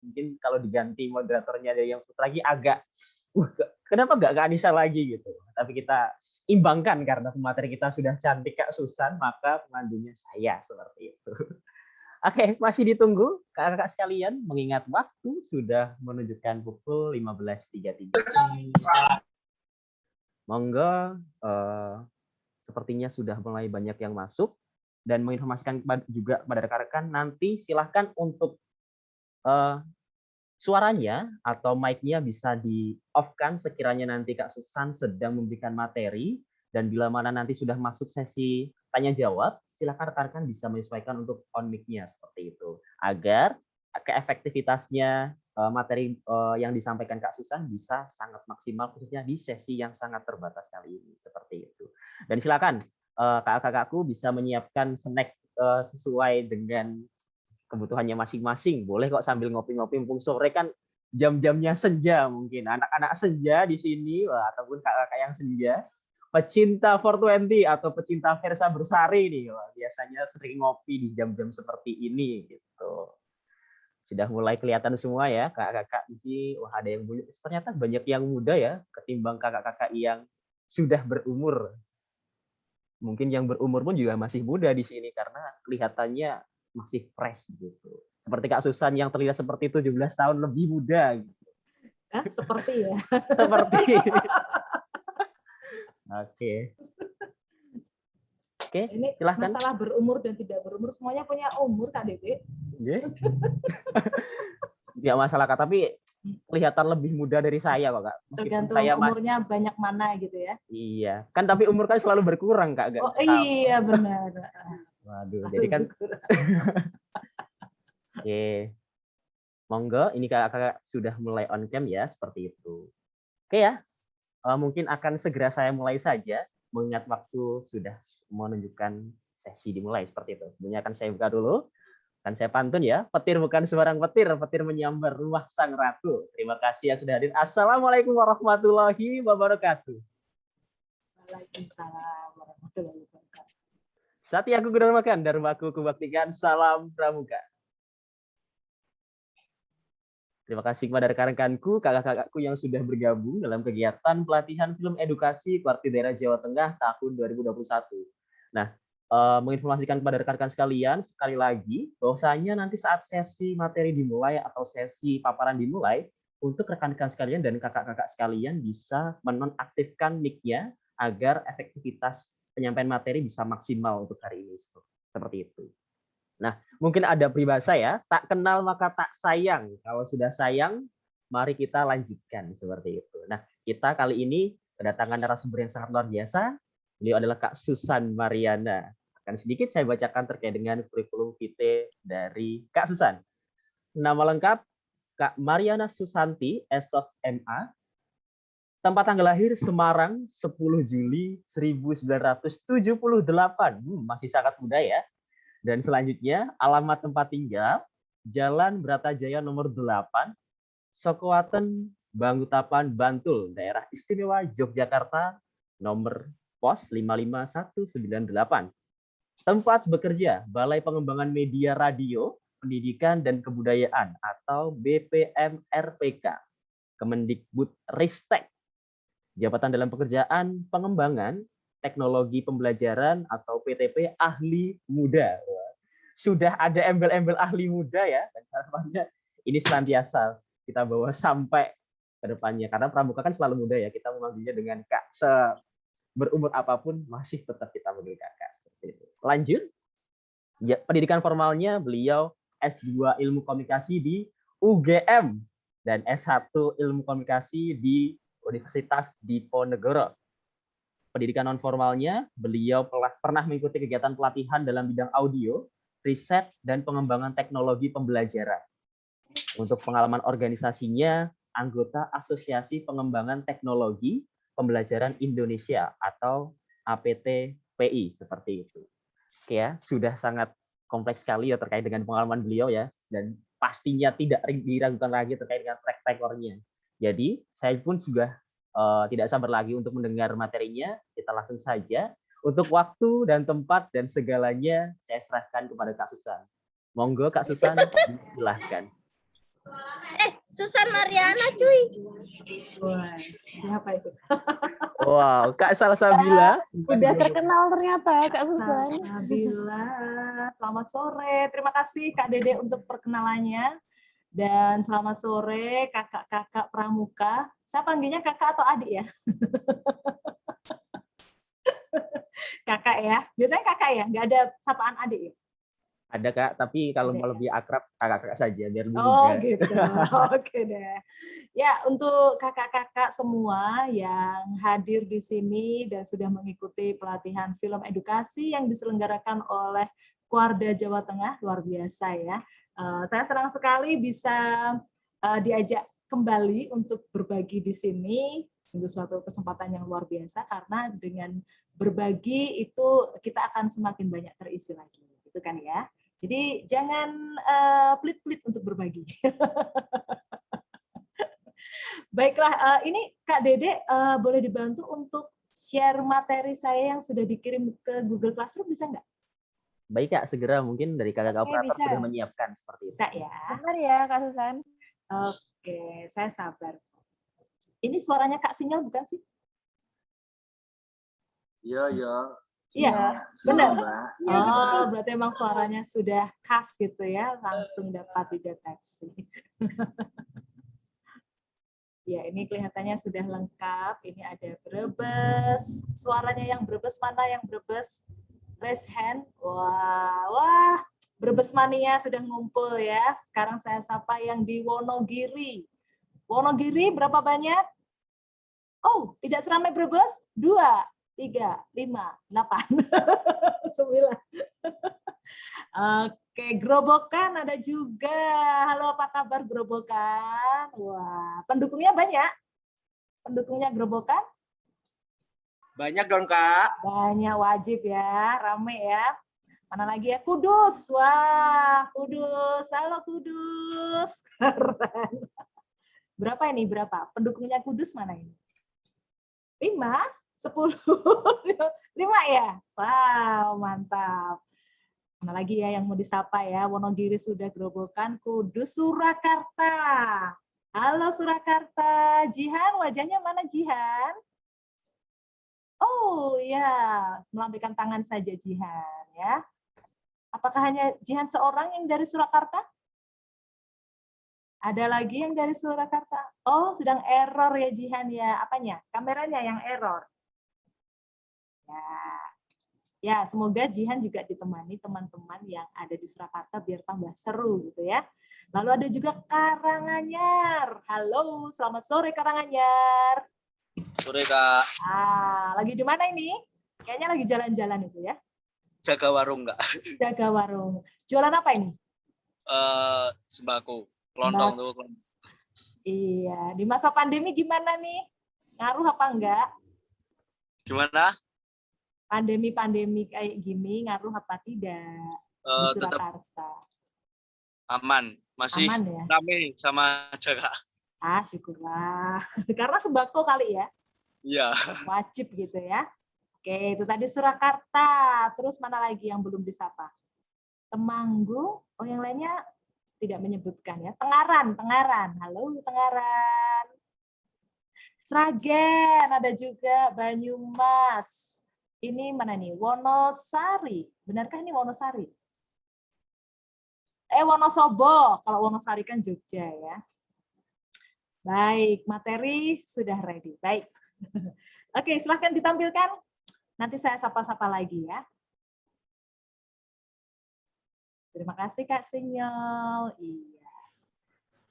Mungkin kalau diganti moderatornya dari yang lagi agak, kenapa nggak Kak Anissa lagi gitu. Tapi kita imbangkan karena pemateri kita sudah cantik Kak Susan, maka pemandunya saya seperti itu. Oke, masih ditunggu kakak-kakak sekalian, mengingat waktu sudah menunjukkan pukul 15.33. Monggo, sepertinya sudah mulai banyak yang masuk, dan menginformasikan juga kepada rekan-rekan, nanti silahkan untuk suaranya atau mic-nya bisa di-off-kan sekiranya nanti Kak Susan sedang memberikan materi, dan bila mana nanti sudah masuk sesi tanya-jawab, silakan rekan-rekan bisa menyesuaikan untuk on mic-nya seperti itu. Agar keefektivitasnya materi yang disampaikan Kak Susan bisa sangat maksimal, khususnya di sesi yang sangat terbatas kali ini. Seperti itu. Dan silakan kakak-kakakku bisa menyiapkan snack sesuai dengan kebutuhannya masing-masing. Boleh kok sambil ngopi-ngopi, mumpung sore kan jam-jamnya senja mungkin. Anak-anak senja di sini, ataupun kakak-kakak yang senja, pecinta 420 atau pecinta Versa Bersari nih, biasanya sering ngopi di jam-jam seperti ini gitu. Sudah mulai kelihatan semua ya kakak-kakak di sini. Wah, ada yang ternyata banyak yang muda ya ketimbang kakak-kakak yang sudah berumur. Mungkin yang berumur pun juga masih muda di sini karena kelihatannya masih fresh gitu. Seperti Kak Susan yang terlihat seperti 17 tahun lebih muda gitu. Seperti ya. Seperti. Oke. Oke, ini silahkan. Masalah berumur dan tidak berumur semuanya punya umur Kak Dede. Yeah. Tidak masalah Kak, tapi kelihatan lebih muda dari saya kok Kak. Meskipun tergantung saya umurnya banyak mana gitu ya. Iya, kan tapi umur kan selalu berkurang Kak. Oh iya benar. Waduh, jadi kan. Oke. Monggo, ini kakak-kakak sudah mulai on cam ya, seperti itu. Oke ya, mungkin akan segera saya mulai saja, mengingat waktu sudah menunjukkan sesi dimulai seperti itu. Sebelumnya akan saya buka dulu, akan saya pantun ya. Petir bukan sembarang petir, petir menyambar rumah sang ratu. Terima kasih yang sudah hadir. Assalamualaikum warahmatullahi wabarakatuh. Waalaikumsalam warahmatullahi wabarakatuh. Satya aku guna makan, dharmaku kubaktikan, salam pramuka. Terima kasih kepada rekan-rekanku, kakak-kakakku yang sudah bergabung dalam kegiatan pelatihan film edukasi Kuarti Daerah Jawa Tengah tahun 2021. Nah, menginformasikan kepada rekan-rekan sekalian, sekali lagi, bahwasanya nanti saat sesi materi dimulai atau sesi paparan dimulai, untuk rekan-rekan sekalian dan kakak-kakak sekalian bisa menonaktifkan mic-nya agar efektivitas penyampaian materi bisa maksimal untuk hari ini. Seperti itu. Nah, mungkin ada peribahasa ya, tak kenal maka tak sayang. Kalau sudah sayang, mari kita lanjutkan seperti itu. Nah, kita kali ini kedatangan narasumber yang sangat luar biasa. Beliau adalah Kak Susan Mariana. Akan sedikit saya bacakan terkait dengan kurikulum vitae dari Kak Susan. Nama lengkap Kak Mariana Susanti, SOS MA. Tempat tanggal lahir Semarang, 10 Juli 1978. Masih sangat muda ya. Dan selanjutnya, alamat tempat tinggal, Jalan Bratajaya nomor 8, Sokowaten, Bangutapan, Bantul, Daerah Istimewa Yogyakarta, nomor pos 55198. Tempat bekerja, Balai Pengembangan Media Radio, Pendidikan dan Kebudayaan atau BPMRPK, Kemendikbudristek. Jabatan dalam pekerjaan pengembangan teknologi pembelajaran atau PTP ahli muda. Sudah ada embel-embel ahli muda ya, dan harapannya ini senantiasa kita bawa sampai ke depannya, karena pramuka kan selalu muda ya, kita memanggilnya dengan Kak, berumur apapun masih tetap kita manggil Kakak seperti itu. Lanjut, ya, pendidikan formalnya beliau S2 Ilmu Komunikasi di UGM dan S1 Ilmu Komunikasi di Universitas Diponegoro. Pendidikan non formalnya, beliau pernah mengikuti kegiatan pelatihan dalam bidang audio, riset, dan pengembangan teknologi pembelajaran. Untuk pengalaman organisasinya, anggota Asosiasi Pengembangan Teknologi Pembelajaran Indonesia atau APTPI, seperti itu. Oke ya, sudah sangat kompleks sekali ya terkait dengan pengalaman beliau ya, dan pastinya tidak diragukan lagi terkait dengan track recordnya. Jadi, saya pun sudah tidak sabar lagi untuk mendengar materinya. Kita langsung saja. Untuk waktu dan tempat dan segalanya saya serahkan kepada Kak Susan. Monggo Kak Susan, silahkan. Susan Mariana, cuy. Wah, siapa itu? Wow, Kak Salsabila. Udah terkenal ternyata Kak Susan. Salsabila, selamat sore. Terima kasih Kak Dede untuk perkenalannya. Dan selamat sore kakak-kakak pramuka. Saya panggilnya kakak atau adik ya? Kakak ya. Biasanya kakak ya, nggak ada sapaan adik ya? Ada Kak, tapi kalau Ada mau ya? lebih akrab kakak-kakak saja biar lebih Oh mudah. gitu, oke deh. Ya, untuk kakak-kakak semua yang hadir di sini dan sudah mengikuti pelatihan film edukasi yang diselenggarakan oleh Kuarda Jawa Tengah, luar biasa ya. Saya senang sekali bisa diajak kembali untuk berbagi di sini. Sungguh suatu kesempatan yang luar biasa karena dengan berbagi itu kita akan semakin banyak terisi lagi, gitu kan ya. Jadi jangan pelit-pelit untuk berbagi. Baiklah, ini Kak Dede boleh dibantu untuk share materi saya yang sudah dikirim ke Google Classroom, bisa nggak? Baik Kak, segera mungkin dari kakak Oke, operator bisa. sudah menyiapkan seperti itu. Bisa ya. Bentar ya Kak Susan. Oke, saya sabar. Ini suaranya Kak Sinyal bukan sih? Iya. Iya, Benar. benar. Oh, berarti emang suaranya sudah khas gitu ya, langsung dapat dideteksi. Ya, ini kelihatannya sudah lengkap. Ini ada Brebes. Suaranya yang Brebes, mana yang Brebes? Raise hand. Wah, Brebes mania sudah ngumpul ya. Sekarang saya sapa yang di Wonogiri. Wonogiri berapa banyak? Oh, tidak seramai Brebes? 2, 3, 5, 8, 9. Oke, Grobogan ada juga. Halo, apa kabar Grobogan? Wah, pendukungnya banyak? Pendukungnya Grobogan? Banyak dong, Kak. Banyak, wajib ya, rame ya. Mana lagi ya? Kudus. Wah, Kudus. Halo Kudus. Keren. Berapa ini? Berapa? Pendukungnya Kudus mana ini? 5? 10? 5 ya? Wow, mantap. Mana lagi ya yang mau disapa ya? Wonogiri sudah, Grobogan, Kudus, Surakarta. Halo Surakarta. Jihan, wajahnya mana Jihan? Oh ya, melambaikan tangan saja Jihan ya. Apakah hanya Jihan seorang yang dari Surakarta? Ada lagi yang dari Surakarta? Oh, sedang error ya Jihan ya. Apanya? Kameranya yang error. Ya, semoga Jihan juga ditemani teman-teman yang ada di Surakarta biar tambah seru gitu ya. Lalu ada juga Karanganyar. Halo, selamat sore Karanganyar. Sore, Kak. Lagi di mana ini? Kayaknya lagi jalan-jalan itu ya. Jaga warung, Kak. Jaga warung. Jualan apa ini? Sembako. Kelontong tuh. Iya, di masa pandemi gimana nih? Ngaruh apa enggak? Gimana? Pandemi-pandemi kayak gini ngaruh apa tidak di Tetap Surakarta? aman. Masih Aman ya? rame sama aja, Kak. Syukurlah. Karena sembako kali ya? Iya. Wajib gitu ya. Oke, itu tadi Surakarta. Terus mana lagi yang belum disapa? Temanggung. Oh, yang lainnya tidak menyebutkan ya. Tengaran. Halo Tengaran. Sragen ada juga, Banyumas. Ini mana nih? Wonosari. Benarkah ini Wonosari? Wonosobo. Kalau Wonosari kan Jogja ya. Baik, materi sudah ready. Baik. Oke, silahkan ditampilkan. Nanti saya sapa-sapa lagi ya. Terima kasih Kak Sinyal. Iya.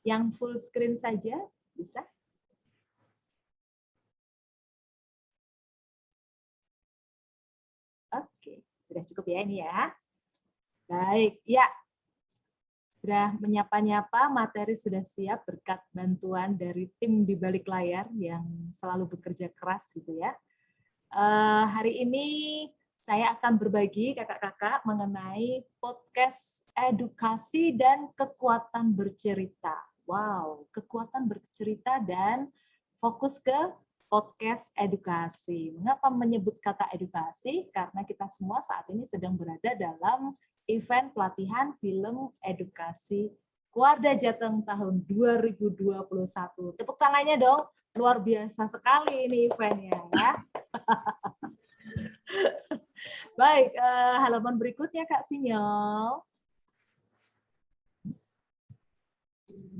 Yang full screen saja bisa? Oke, sudah cukup ya ini ya. Baik, ya. Sudah menyapa-nyapa, materi sudah siap berkat bantuan dari tim di balik layar yang selalu bekerja keras gitu ya. Hari ini saya akan berbagi kakak-kakak mengenai podcast edukasi dan kekuatan bercerita. Wow, kekuatan bercerita dan fokus ke podcast edukasi. Mengapa menyebut kata edukasi? Karena kita semua saat ini sedang berada dalam event pelatihan film edukasi Kuarda Jateng tahun 2021. Tepuk tangannya dong, luar biasa sekali ini eventnya ya. Baik, halaman berikutnya Kak Sinyol.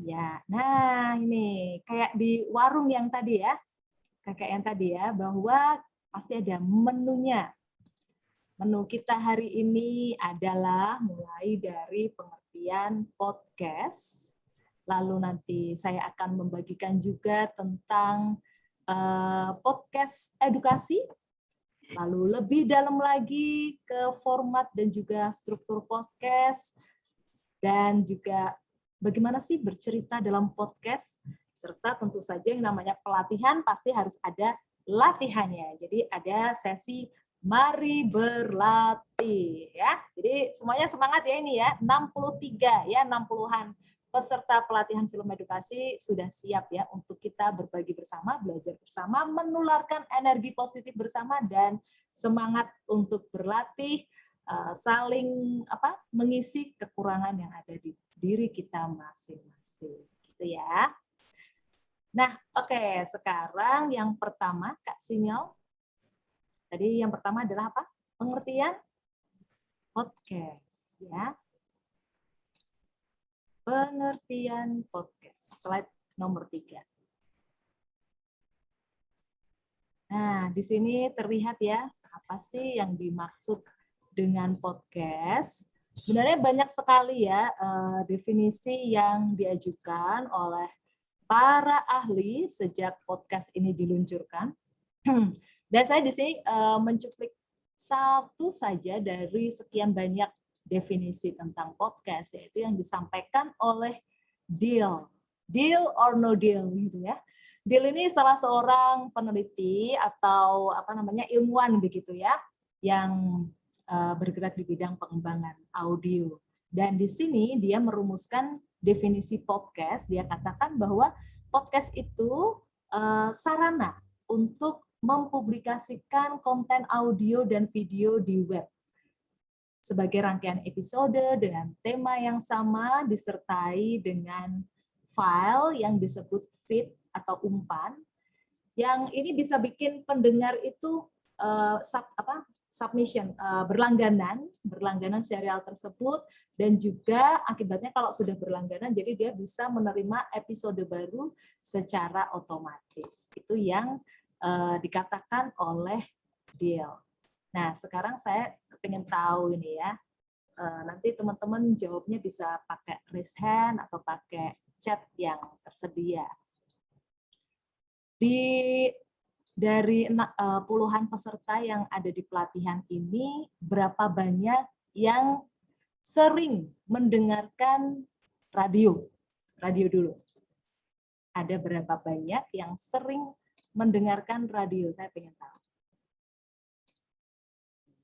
Ya, nah ini kayak di warung yang tadi ya, kakak yang tadi ya, bahwa pasti ada menunya. Menu kita hari ini adalah mulai dari pengertian podcast, lalu nanti saya akan membagikan juga tentang podcast edukasi, lalu lebih dalam lagi ke format dan juga struktur podcast, dan juga bagaimana sih bercerita dalam podcast, serta tentu saja yang namanya pelatihan pasti harus ada latihannya. Jadi ada sesi mari berlatih ya. Jadi semuanya semangat ya ini ya. 63 ya, 60-an peserta pelatihan film edukasi sudah siap ya untuk kita berbagi bersama, belajar bersama, menularkan energi positif bersama dan semangat untuk berlatih, saling mengisi kekurangan yang ada di diri kita masing-masing gitu ya. Nah, oke, sekarang yang pertama Kak Sinyol. Tadi yang pertama adalah apa? Pengertian podcast ya. Pengertian podcast. Slide nomor 3. Nah, di sini terlihat ya, apa sih yang dimaksud dengan podcast? Sebenarnya banyak sekali ya definisi yang diajukan oleh para ahli sejak podcast ini diluncurkan. Dan saya di sini mencuplik satu saja dari sekian banyak definisi tentang podcast, yaitu yang disampaikan oleh Deal or no deal gitu ya. Deal ini salah seorang peneliti atau ilmuwan begitu ya, yang bergerak di bidang pengembangan audio. Dan di sini dia merumuskan definisi podcast. Dia katakan bahwa podcast itu sarana untuk mempublikasikan konten audio dan video di web sebagai rangkaian episode dengan tema yang sama disertai dengan file yang disebut feed atau umpan, yang ini bisa bikin pendengar itu submission, berlangganan serial tersebut, dan juga akibatnya kalau sudah berlangganan jadi dia bisa menerima episode baru secara otomatis. Itu yang dikatakan oleh Deal. Nah, sekarang saya pengen tahu ini ya, nanti teman-teman jawabnya bisa pakai raise hand atau pakai chat yang tersedia. Dari puluhan peserta yang ada di pelatihan ini, berapa banyak yang sering mendengarkan radio? Radio dulu. Ada berapa banyak yang sering mendengarkan radio? Saya pengen tahu.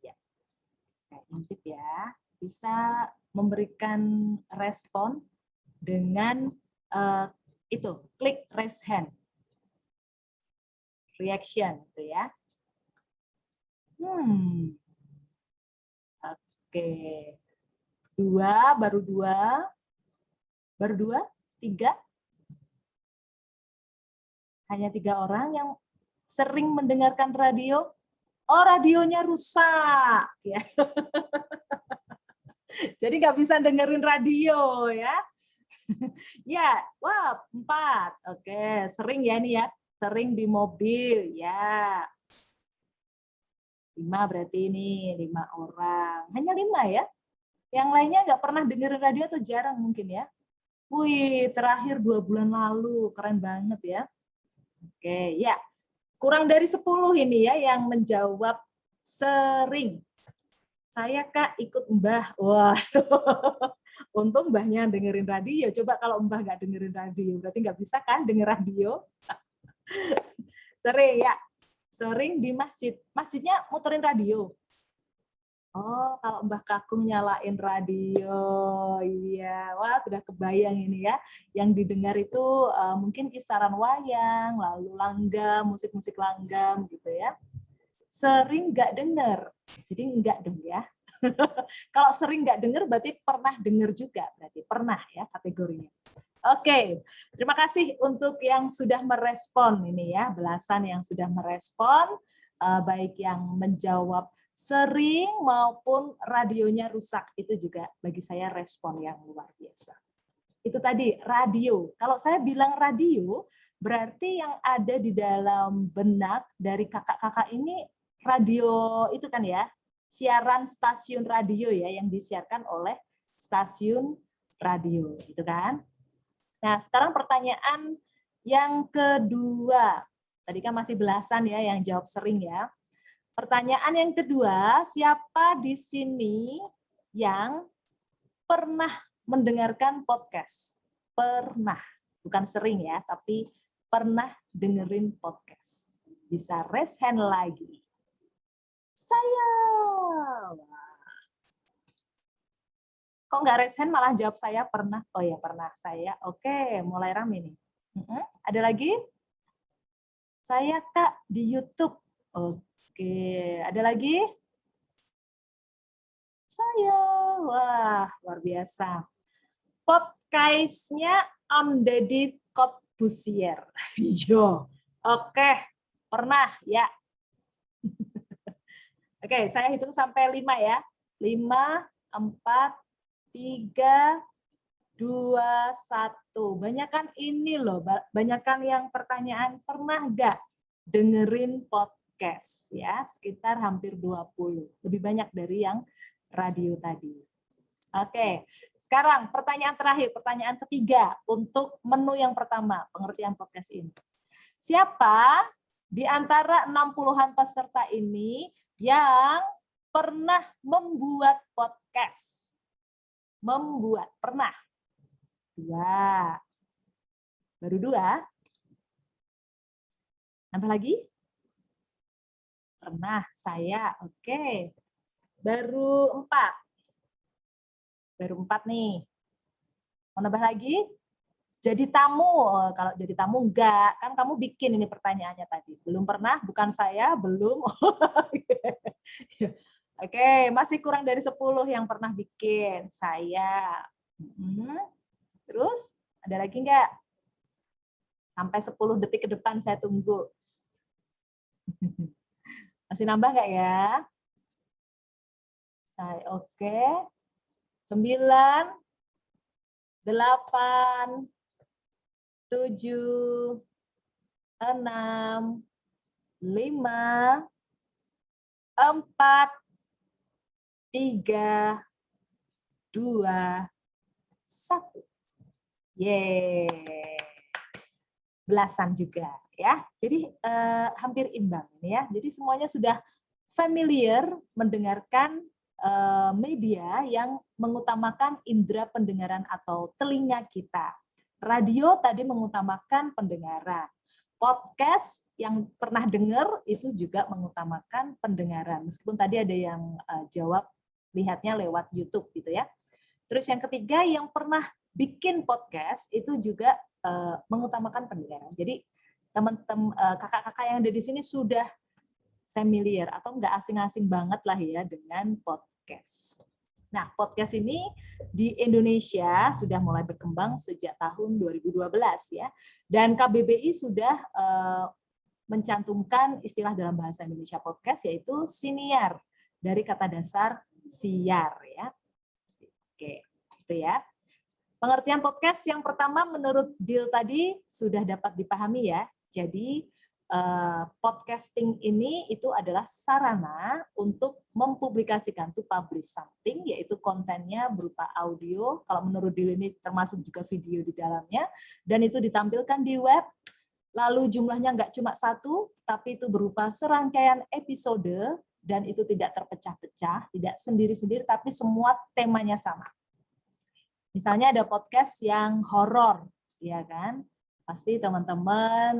Ya. Saya intip ya. Bisa memberikan respon dengan klik raise hand. Reaction gitu ya. Oke. Baru dua, tiga. Hanya 3 orang yang sering mendengarkan radio. Oh, radionya rusak. Ya. Jadi nggak bisa dengerin radio ya. Ya, wah 4. Oke, sering ya ini ya. Sering di mobil, ya. 5 berarti ini, 5 orang. Hanya 5 ya? Yang lainnya nggak pernah dengerin radio atau jarang mungkin ya? Wih, terakhir 2 bulan lalu. Keren banget ya. Oke, ya. Kurang dari 10 ini ya yang menjawab sering. Saya Kak ikut Mbah. Wah, untung Mbahnya dengerin radio. Coba kalau Mbah nggak dengerin radio, berarti nggak bisa kan denger radio? Sering ya, sering di masjid. Masjidnya muterin radio. Oh, kalau Mbah Kakung nyalain radio, iya, wah sudah kebayang ini ya. Yang didengar itu mungkin kisaran wayang, lalu langgam, musik-musik langgam gitu ya. Sering nggak denger, jadi enggak dong ya. Kalau sering nggak dengar berarti pernah dengar juga, berarti pernah ya kategorinya. Oke, terima kasih untuk yang sudah merespon ini ya, belasan yang sudah merespon, baik yang menjawab sering maupun radionya rusak, itu juga bagi saya respon yang luar biasa. Itu tadi radio. Kalau saya bilang radio, berarti yang ada di dalam benak dari kakak-kakak ini radio itu kan ya, siaran stasiun radio ya yang disiarkan oleh stasiun radio, gitu kan? Nah, sekarang pertanyaan yang kedua. Tadi kan masih belasan ya yang jawab sering ya. Pertanyaan yang kedua, siapa di sini yang pernah mendengarkan podcast? Pernah, bukan sering ya, tapi pernah dengerin podcast. Bisa raise hand lagi. Saya. Kok nggak raise hand malah jawab saya pernah? Oh ya pernah saya. Oke, mulai rame nih. Ada lagi? Saya Kak di YouTube. Oke, ada lagi? Saya. Wah, luar biasa. Podcastnya Om Deddy Corbuzier. Yo. Oke, pernah ya. Oke, saya hitung sampai 5 ya. 5, 4, 3, 2, 1. Banyakan ini loh, banyakan yang pertanyaan pernah nggak dengerin podcast ya, sekitar hampir 20. Lebih banyak dari yang radio tadi. Oke, sekarang pertanyaan terakhir, pertanyaan ketiga untuk menu yang pertama, pengertian podcast ini. Siapa di antara 60-an peserta ini yang pernah membuat podcast? Membuat, pernah. 2. Baru 2. Nambah lagi? Pernah, saya. Oke. Baru 4. Baru 4 nih. Mau nambah lagi? Jadi tamu. Kalau jadi tamu enggak. Kan kamu bikin ini pertanyaannya tadi. Belum pernah, bukan saya, belum. Oke, masih kurang dari 10 yang pernah bikin. Saya. Terus, ada lagi enggak? Sampai 10 detik ke depan saya tunggu. Masih nambah enggak ya? Saya oke. 9, 8, 7, 6, 5, 4, 3, 2, 1. Yeay. Belasan juga ya. Jadi hampir imbang ini ya. Jadi semuanya sudah familiar mendengarkan media yang mengutamakan indera pendengaran atau telinga kita. Radio tadi mengutamakan pendengaran. Podcast yang pernah dengar itu juga mengutamakan pendengaran. Meskipun tadi ada yang jawab lihatnya lewat YouTube gitu ya. Terus yang ketiga yang pernah bikin podcast itu juga mengutamakan pendengaran. Jadi teman-teman kakak-kakak yang ada di sini sudah familiar atau nggak asing-asing banget lah ya dengan podcast. Nah, podcast ini di Indonesia sudah mulai berkembang sejak tahun 2012 ya. Dan KBBI sudah mencantumkan istilah dalam bahasa Indonesia podcast yaitu siniar dari kata dasar siar ya. Oke, itu ya. Pengertian podcast yang pertama menurut Dil tadi sudah dapat dipahami ya. Jadi podcasting ini itu adalah sarana untuk mempublikasikan, to publish something, yaitu kontennya berupa audio, kalau menurut Dil ini termasuk juga video di dalamnya, dan itu ditampilkan di web, lalu jumlahnya nggak cuma 1, tapi itu berupa serangkaian episode, dan itu tidak terpecah-pecah, tidak sendiri-sendiri, tapi semua temanya sama. Misalnya ada podcast yang horor, ya kan? Pasti teman-teman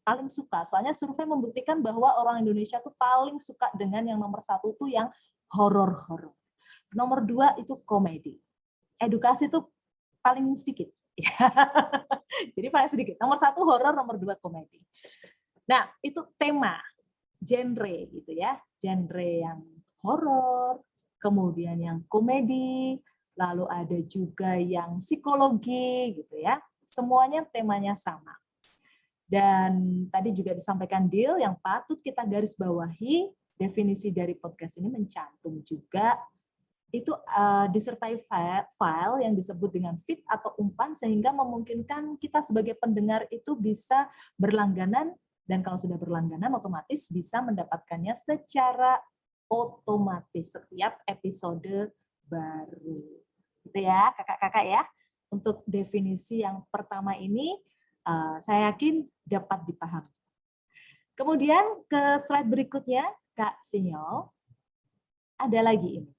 paling suka. Soalnya survei membuktikan bahwa orang Indonesia tuh paling suka dengan yang nomor 1 tuh yang horor-horor. Nomor 2 itu komedi. Edukasi tuh paling sedikit. Jadi paling sedikit. Nomor 1 horor, nomor 2 komedi. Nah, itu tema, genre gitu ya. Genre yang horor, kemudian yang komedi, lalu ada juga yang psikologi gitu ya. Semuanya temanya sama. Dan tadi juga disampaikan Dil, yang patut kita garis bawahi, definisi dari podcast ini mencantum juga itu disertai file yang disebut dengan feed atau umpan sehingga memungkinkan kita sebagai pendengar itu bisa berlangganan, dan kalau sudah berlangganan otomatis bisa mendapatkannya secara otomatis setiap episode baru. Gitu ya, kakak-kakak ya. Untuk definisi yang pertama ini saya yakin dapat dipahami. Kemudian ke slide berikutnya, Kak Sinyol, ada lagi ini.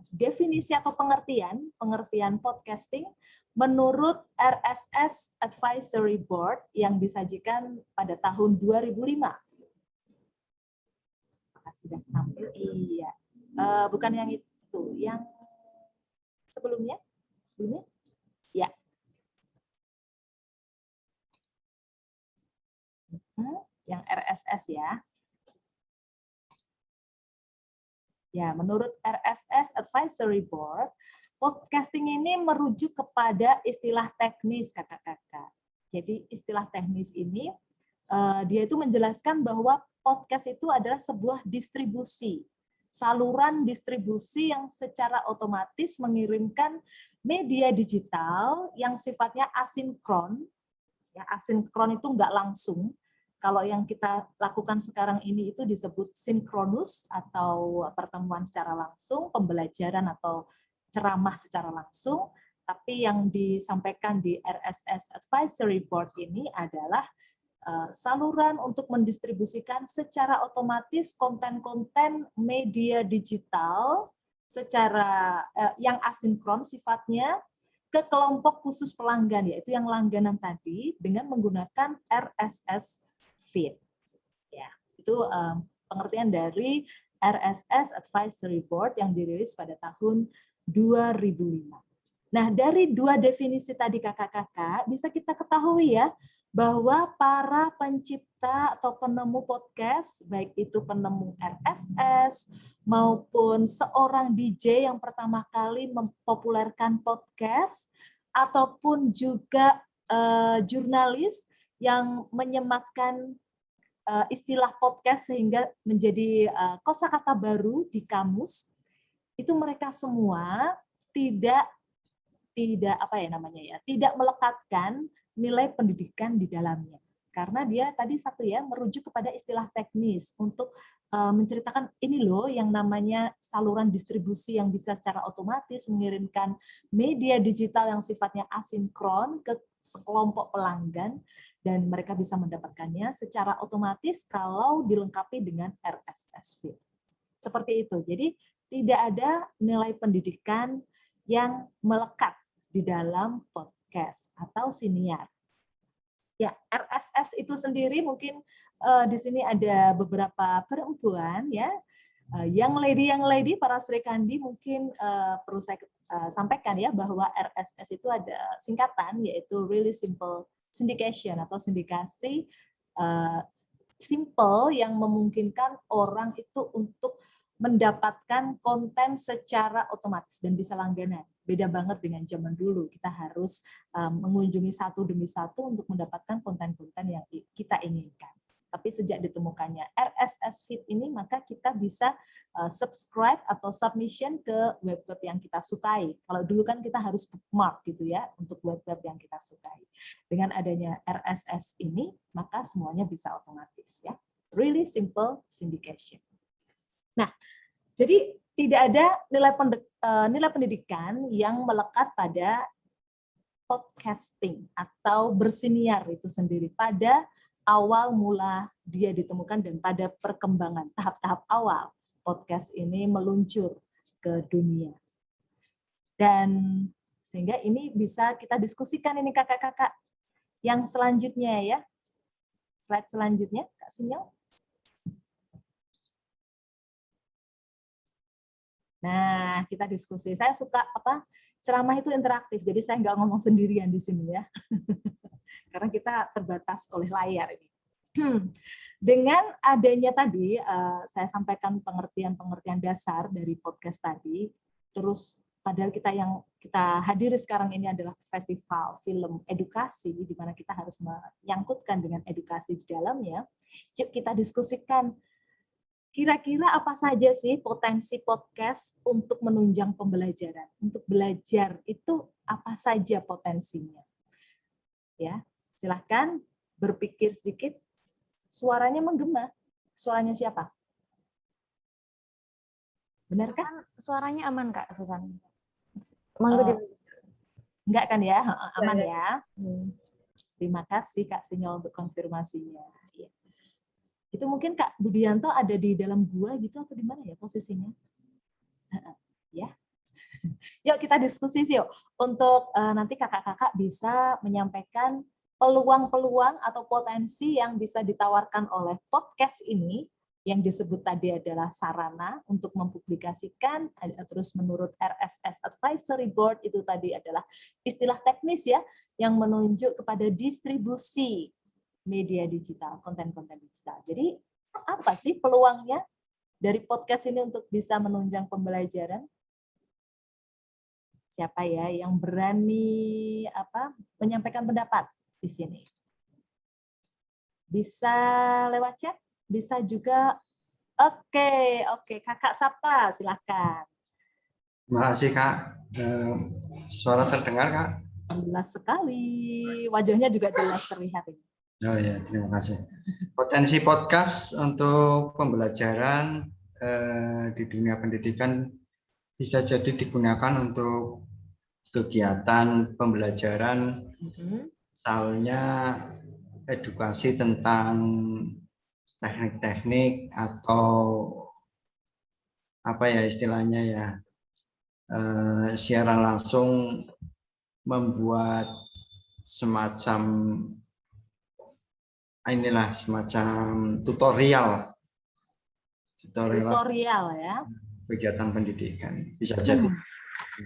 Definisi atau pengertian podcasting menurut RSS Advisory Board yang disajikan pada tahun 2005. Sudah tampil? Iya. Bukan yang itu, yang sebelumnya? Sebelumnya? Ya. Yang RSS ya. Ya, menurut RSS Advisory Board, podcasting ini merujuk kepada istilah teknis, kakak-kakak. Jadi istilah teknis ini, dia itu menjelaskan bahwa podcast itu adalah sebuah distribusi, saluran distribusi yang secara otomatis mengirimkan media digital yang sifatnya asinkron. Ya, asinkron itu nggak langsung. Kalau yang kita lakukan sekarang ini itu disebut sinkronus atau pertemuan secara langsung, pembelajaran atau ceramah secara langsung. Tapi yang disampaikan di RSS Advisory Board ini adalah saluran untuk mendistribusikan secara otomatis konten-konten media digital secara yang asinkron sifatnya ke kelompok khusus pelanggan, yaitu yang langganan tadi dengan menggunakan RSS feed. Ya, itu pengertian dari RSS Advisory Board yang dirilis pada tahun 2005. Nah, dari dua definisi tadi kakak-kakak, bisa kita ketahui ya, bahwa para pencipta atau penemu podcast, baik itu penemu RSS, maupun seorang DJ yang pertama kali mempopulerkan podcast, ataupun juga jurnalis yang menyematkan istilah podcast sehingga menjadi kosakata baru di kamus, itu mereka semua tidak melekatkan nilai pendidikan di dalamnya, karena dia tadi satu ya merujuk kepada istilah teknis untuk menceritakan ini loh yang namanya saluran distribusi yang bisa secara otomatis mengirimkan media digital yang sifatnya asinkron ke sekelompok pelanggan, dan mereka bisa mendapatkannya secara otomatis kalau dilengkapi dengan RSS feed. Seperti itu. Jadi tidak ada nilai pendidikan yang melekat di dalam podcast atau siniar. Ya, RSS itu sendiri mungkin di sini ada beberapa perempuan ya, yang lady para Sri Kandi mungkin perlu saya sampaikan ya bahwa RSS itu ada singkatan yaitu Really Simple Syndication atau sindikasi simple yang memungkinkan orang itu untuk mendapatkan konten secara otomatis dan bisa langganan. Beda banget dengan zaman dulu, kita harus mengunjungi satu demi satu untuk mendapatkan konten-konten yang kita inginkan. Tapi sejak ditemukannya RSS feed ini, maka kita bisa subscribe atau submission ke web-web yang kita sukai. Kalau dulu kan kita harus bookmark gitu ya untuk web-web yang kita sukai. Dengan adanya RSS ini, maka semuanya bisa otomatis ya. Really simple syndication. Nah, jadi tidak ada nilai pendidikan yang melekat pada podcasting atau bersiniar itu sendiri pada awal mula dia ditemukan dan pada perkembangan tahap-tahap awal podcast ini meluncur ke dunia. Dan sehingga ini bisa kita diskusikan ini kakak-kakak. Yang selanjutnya ya, slide selanjutnya Kak Sinyal. Nah, kita diskusi. Saya suka ceramah itu interaktif, jadi saya nggak ngomong sendirian di sini ya. Karena kita terbatas oleh layar ini. Dengan adanya tadi, saya sampaikan pengertian-pengertian dasar dari podcast tadi, terus padahal kita hadiri sekarang ini adalah festival film edukasi, di mana kita harus menyangkutkan dengan edukasi di dalamnya. Yuk kita diskusikan, kira-kira apa saja sih potensi podcast untuk menunjang pembelajaran? Untuk belajar itu apa saja potensinya? Ya, silahkan berpikir sedikit. Suaranya menggema. Suaranya siapa? Benarkah? Suaranya aman, Kak Susan. Enggak kan ya? Aman Enggak. ya? Terima kasih Kak Sinyal untuk konfirmasinya. Ya. Itu mungkin Kak Budianto ada di dalam gua gitu atau di mana ya posisinya? Ya. Yuk kita diskusi sih yuk. Untuk nanti kakak-kakak bisa menyampaikan peluang-peluang atau potensi yang bisa ditawarkan oleh podcast ini, yang disebut tadi adalah sarana untuk mempublikasikan, terus menurut RSS Advisory Board itu tadi adalah istilah teknis ya, yang menunjuk kepada distribusi media digital, konten-konten digital. Jadi apa sih peluangnya dari podcast ini untuk bisa menunjang pembelajaran? Siapa ya yang berani menyampaikan pendapat di sini? Bisa lewat chat, bisa juga. Oke, Kakak Sapta, silakan. Terima kasih Kak. Suara terdengar Kak? Jelas sekali, wajahnya juga jelas terlihat ini. Oh ya, terima kasih. Potensi podcast untuk pembelajaran di dunia pendidikan bisa jadi digunakan untuk kegiatan pembelajaran, misalnya edukasi tentang teknik-teknik atau apa ya istilahnya ya, siaran langsung, membuat semacam tutorial ya. Kegiatan pendidikan bisa jadi.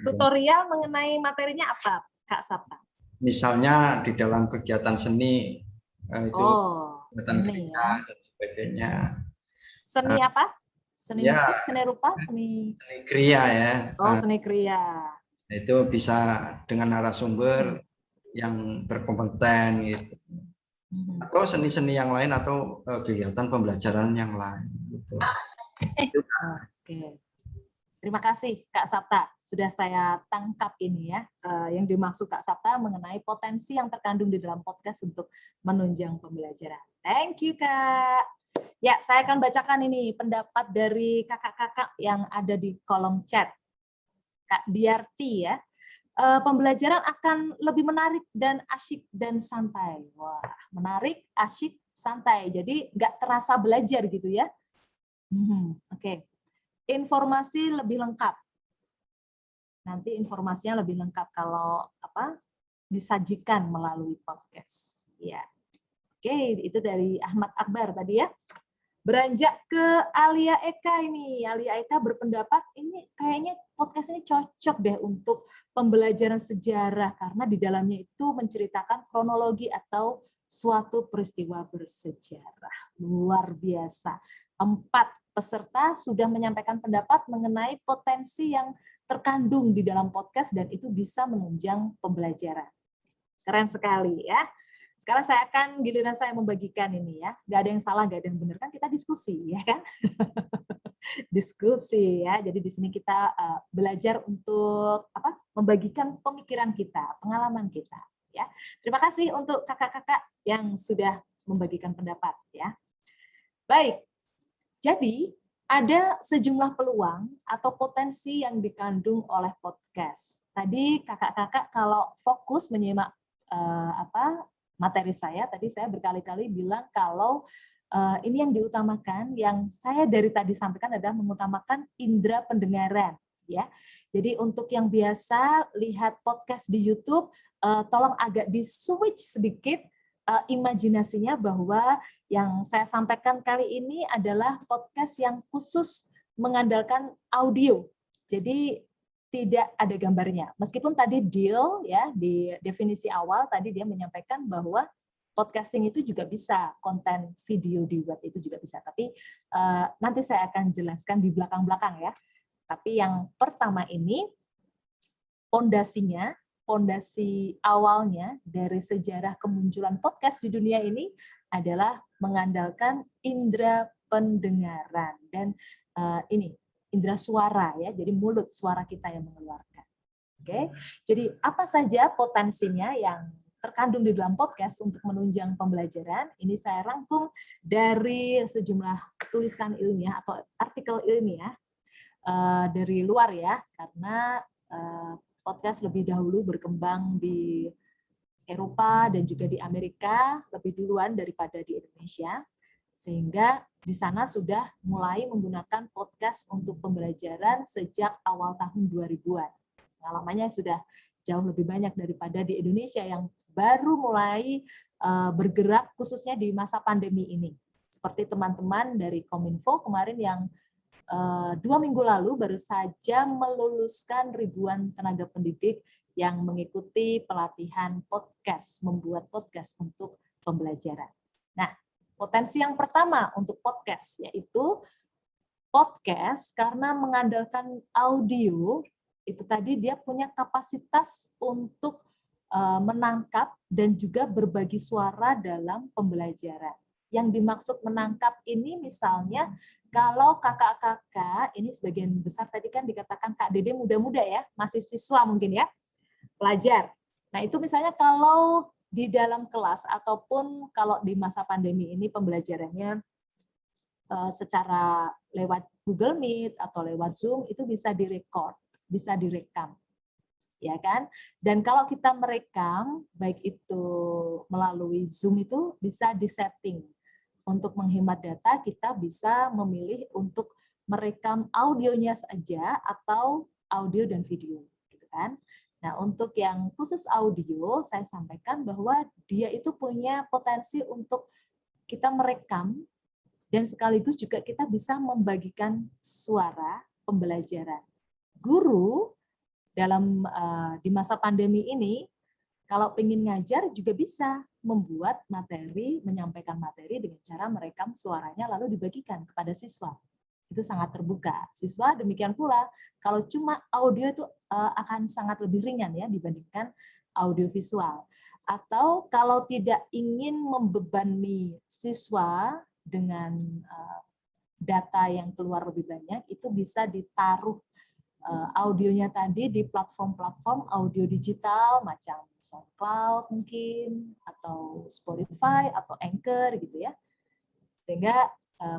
Tutorial mengenai materinya apa, Kak Sapta? Misalnya di dalam kegiatan seni itu seni ya. dan sebagainya. Seni apa? Seni ya, musik, seni rupa, seni kriya ya. Seni kriya. Itu bisa dengan narasumber yang berkompeten gitu. Atau seni-seni yang lain atau kegiatan pembelajaran yang lain gitu. Oke. Terima kasih Kak Sapta, sudah saya tangkap ini ya, yang dimaksud Kak Sapta mengenai potensi yang terkandung di dalam podcast untuk menunjang pembelajaran. Thank you Kak. Ya, saya akan bacakan ini pendapat dari kakak-kakak yang ada di kolom chat. Kak Diarti ya, pembelajaran akan lebih menarik dan asyik dan santai. Wah, menarik, asyik, santai. Jadi nggak terasa belajar gitu ya. Oke. Informasi lebih lengkap. Nanti informasinya lebih lengkap kalau disajikan melalui podcast. Ya. Oke, itu dari Ahmad Akbar tadi ya. Beranjak ke Alia Eka ini. Alia Eka berpendapat ini kayaknya podcast ini cocok deh untuk pembelajaran sejarah karena di dalamnya itu menceritakan kronologi atau suatu peristiwa bersejarah. Luar biasa. 4 peserta sudah menyampaikan pendapat mengenai potensi yang terkandung di dalam podcast dan itu bisa menunjang pembelajaran. Keren sekali ya. Sekarang saya akan giliran saya membagikan ini ya. Nggak ada yang salah, nggak ada yang benar kan kita diskusi ya kan. Diskusi ya. Jadi di sini kita belajar untuk membagikan pemikiran kita, pengalaman kita ya. Terima kasih untuk kakak-kakak yang sudah membagikan pendapat ya. Baik. Jadi, ada sejumlah peluang atau potensi yang dikandung oleh podcast. Tadi kakak-kakak kalau fokus menyimak materi saya, tadi saya berkali-kali bilang kalau ini yang diutamakan, yang saya dari tadi sampaikan adalah mengutamakan indera pendengaran. Ya, jadi untuk yang biasa lihat podcast di YouTube, tolong agak di-switch sedikit imajinasinya bahwa yang saya sampaikan kali ini adalah podcast yang khusus mengandalkan audio. Jadi tidak ada gambarnya. Meskipun tadi Deal ya di definisi awal tadi dia menyampaikan bahwa podcasting itu juga bisa, konten video di web itu juga bisa. Tapi nanti saya akan jelaskan di belakang-belakang ya. Tapi yang pertama ini, fondasi awalnya dari sejarah kemunculan podcast di dunia ini adalah mengandalkan indera pendengaran dan ini indera suara ya, jadi mulut suara kita yang mengeluarkan. Oke, jadi apa saja potensinya yang terkandung di dalam podcast untuk menunjang pembelajaran? Ini saya rangkum dari sejumlah tulisan ilmiah atau artikel ilmiah dari luar ya, karena podcast lebih dahulu berkembang di Eropa dan juga di Amerika lebih duluan daripada di Indonesia, sehingga di sana sudah mulai menggunakan podcast untuk pembelajaran sejak awal tahun 2000-an. Pengalamannya sudah jauh lebih banyak daripada di Indonesia yang baru mulai bergerak khususnya di masa pandemi ini. Seperti teman-teman dari Kominfo kemarin yang 2 minggu lalu baru saja meluluskan ribuan tenaga pendidik yang mengikuti pelatihan podcast, membuat podcast untuk pembelajaran. Nah, potensi yang pertama untuk podcast yaitu podcast karena mengandalkan audio, itu tadi dia punya kapasitas untuk menangkap dan juga berbagi suara dalam pembelajaran. Yang dimaksud menangkap ini misalnya kalau kakak-kakak, ini sebagian besar tadi kan dikatakan Kak Dede muda-muda ya, masih siswa mungkin ya, pelajar. Nah itu misalnya kalau di dalam kelas ataupun kalau di masa pandemi ini pembelajarannya secara lewat Google Meet atau lewat Zoom itu bisa direkord, bisa direkam. Ya kan? Dan kalau kita merekam, baik itu melalui Zoom itu bisa disetting. Untuk menghemat data, kita bisa memilih untuk merekam audionya saja atau audio dan video, gitu kan? Nah, untuk yang khusus audio, saya sampaikan bahwa dia itu punya potensi untuk kita merekam dan sekaligus juga kita bisa membagikan suara pembelajaran. Guru dalam di masa pandemi ini, kalau ingin ngajar juga bisa membuat materi, menyampaikan materi dengan cara merekam suaranya lalu dibagikan kepada siswa. Itu sangat terbuka. Siswa demikian pula, kalau cuma audio itu akan sangat lebih ringan ya dibandingkan audio visual. Atau kalau tidak ingin membebani siswa dengan data yang keluar lebih banyak, itu bisa ditaruh audionya tadi di platform-platform audio digital macam SoundCloud mungkin atau Spotify atau Anchor gitu ya. Sehingga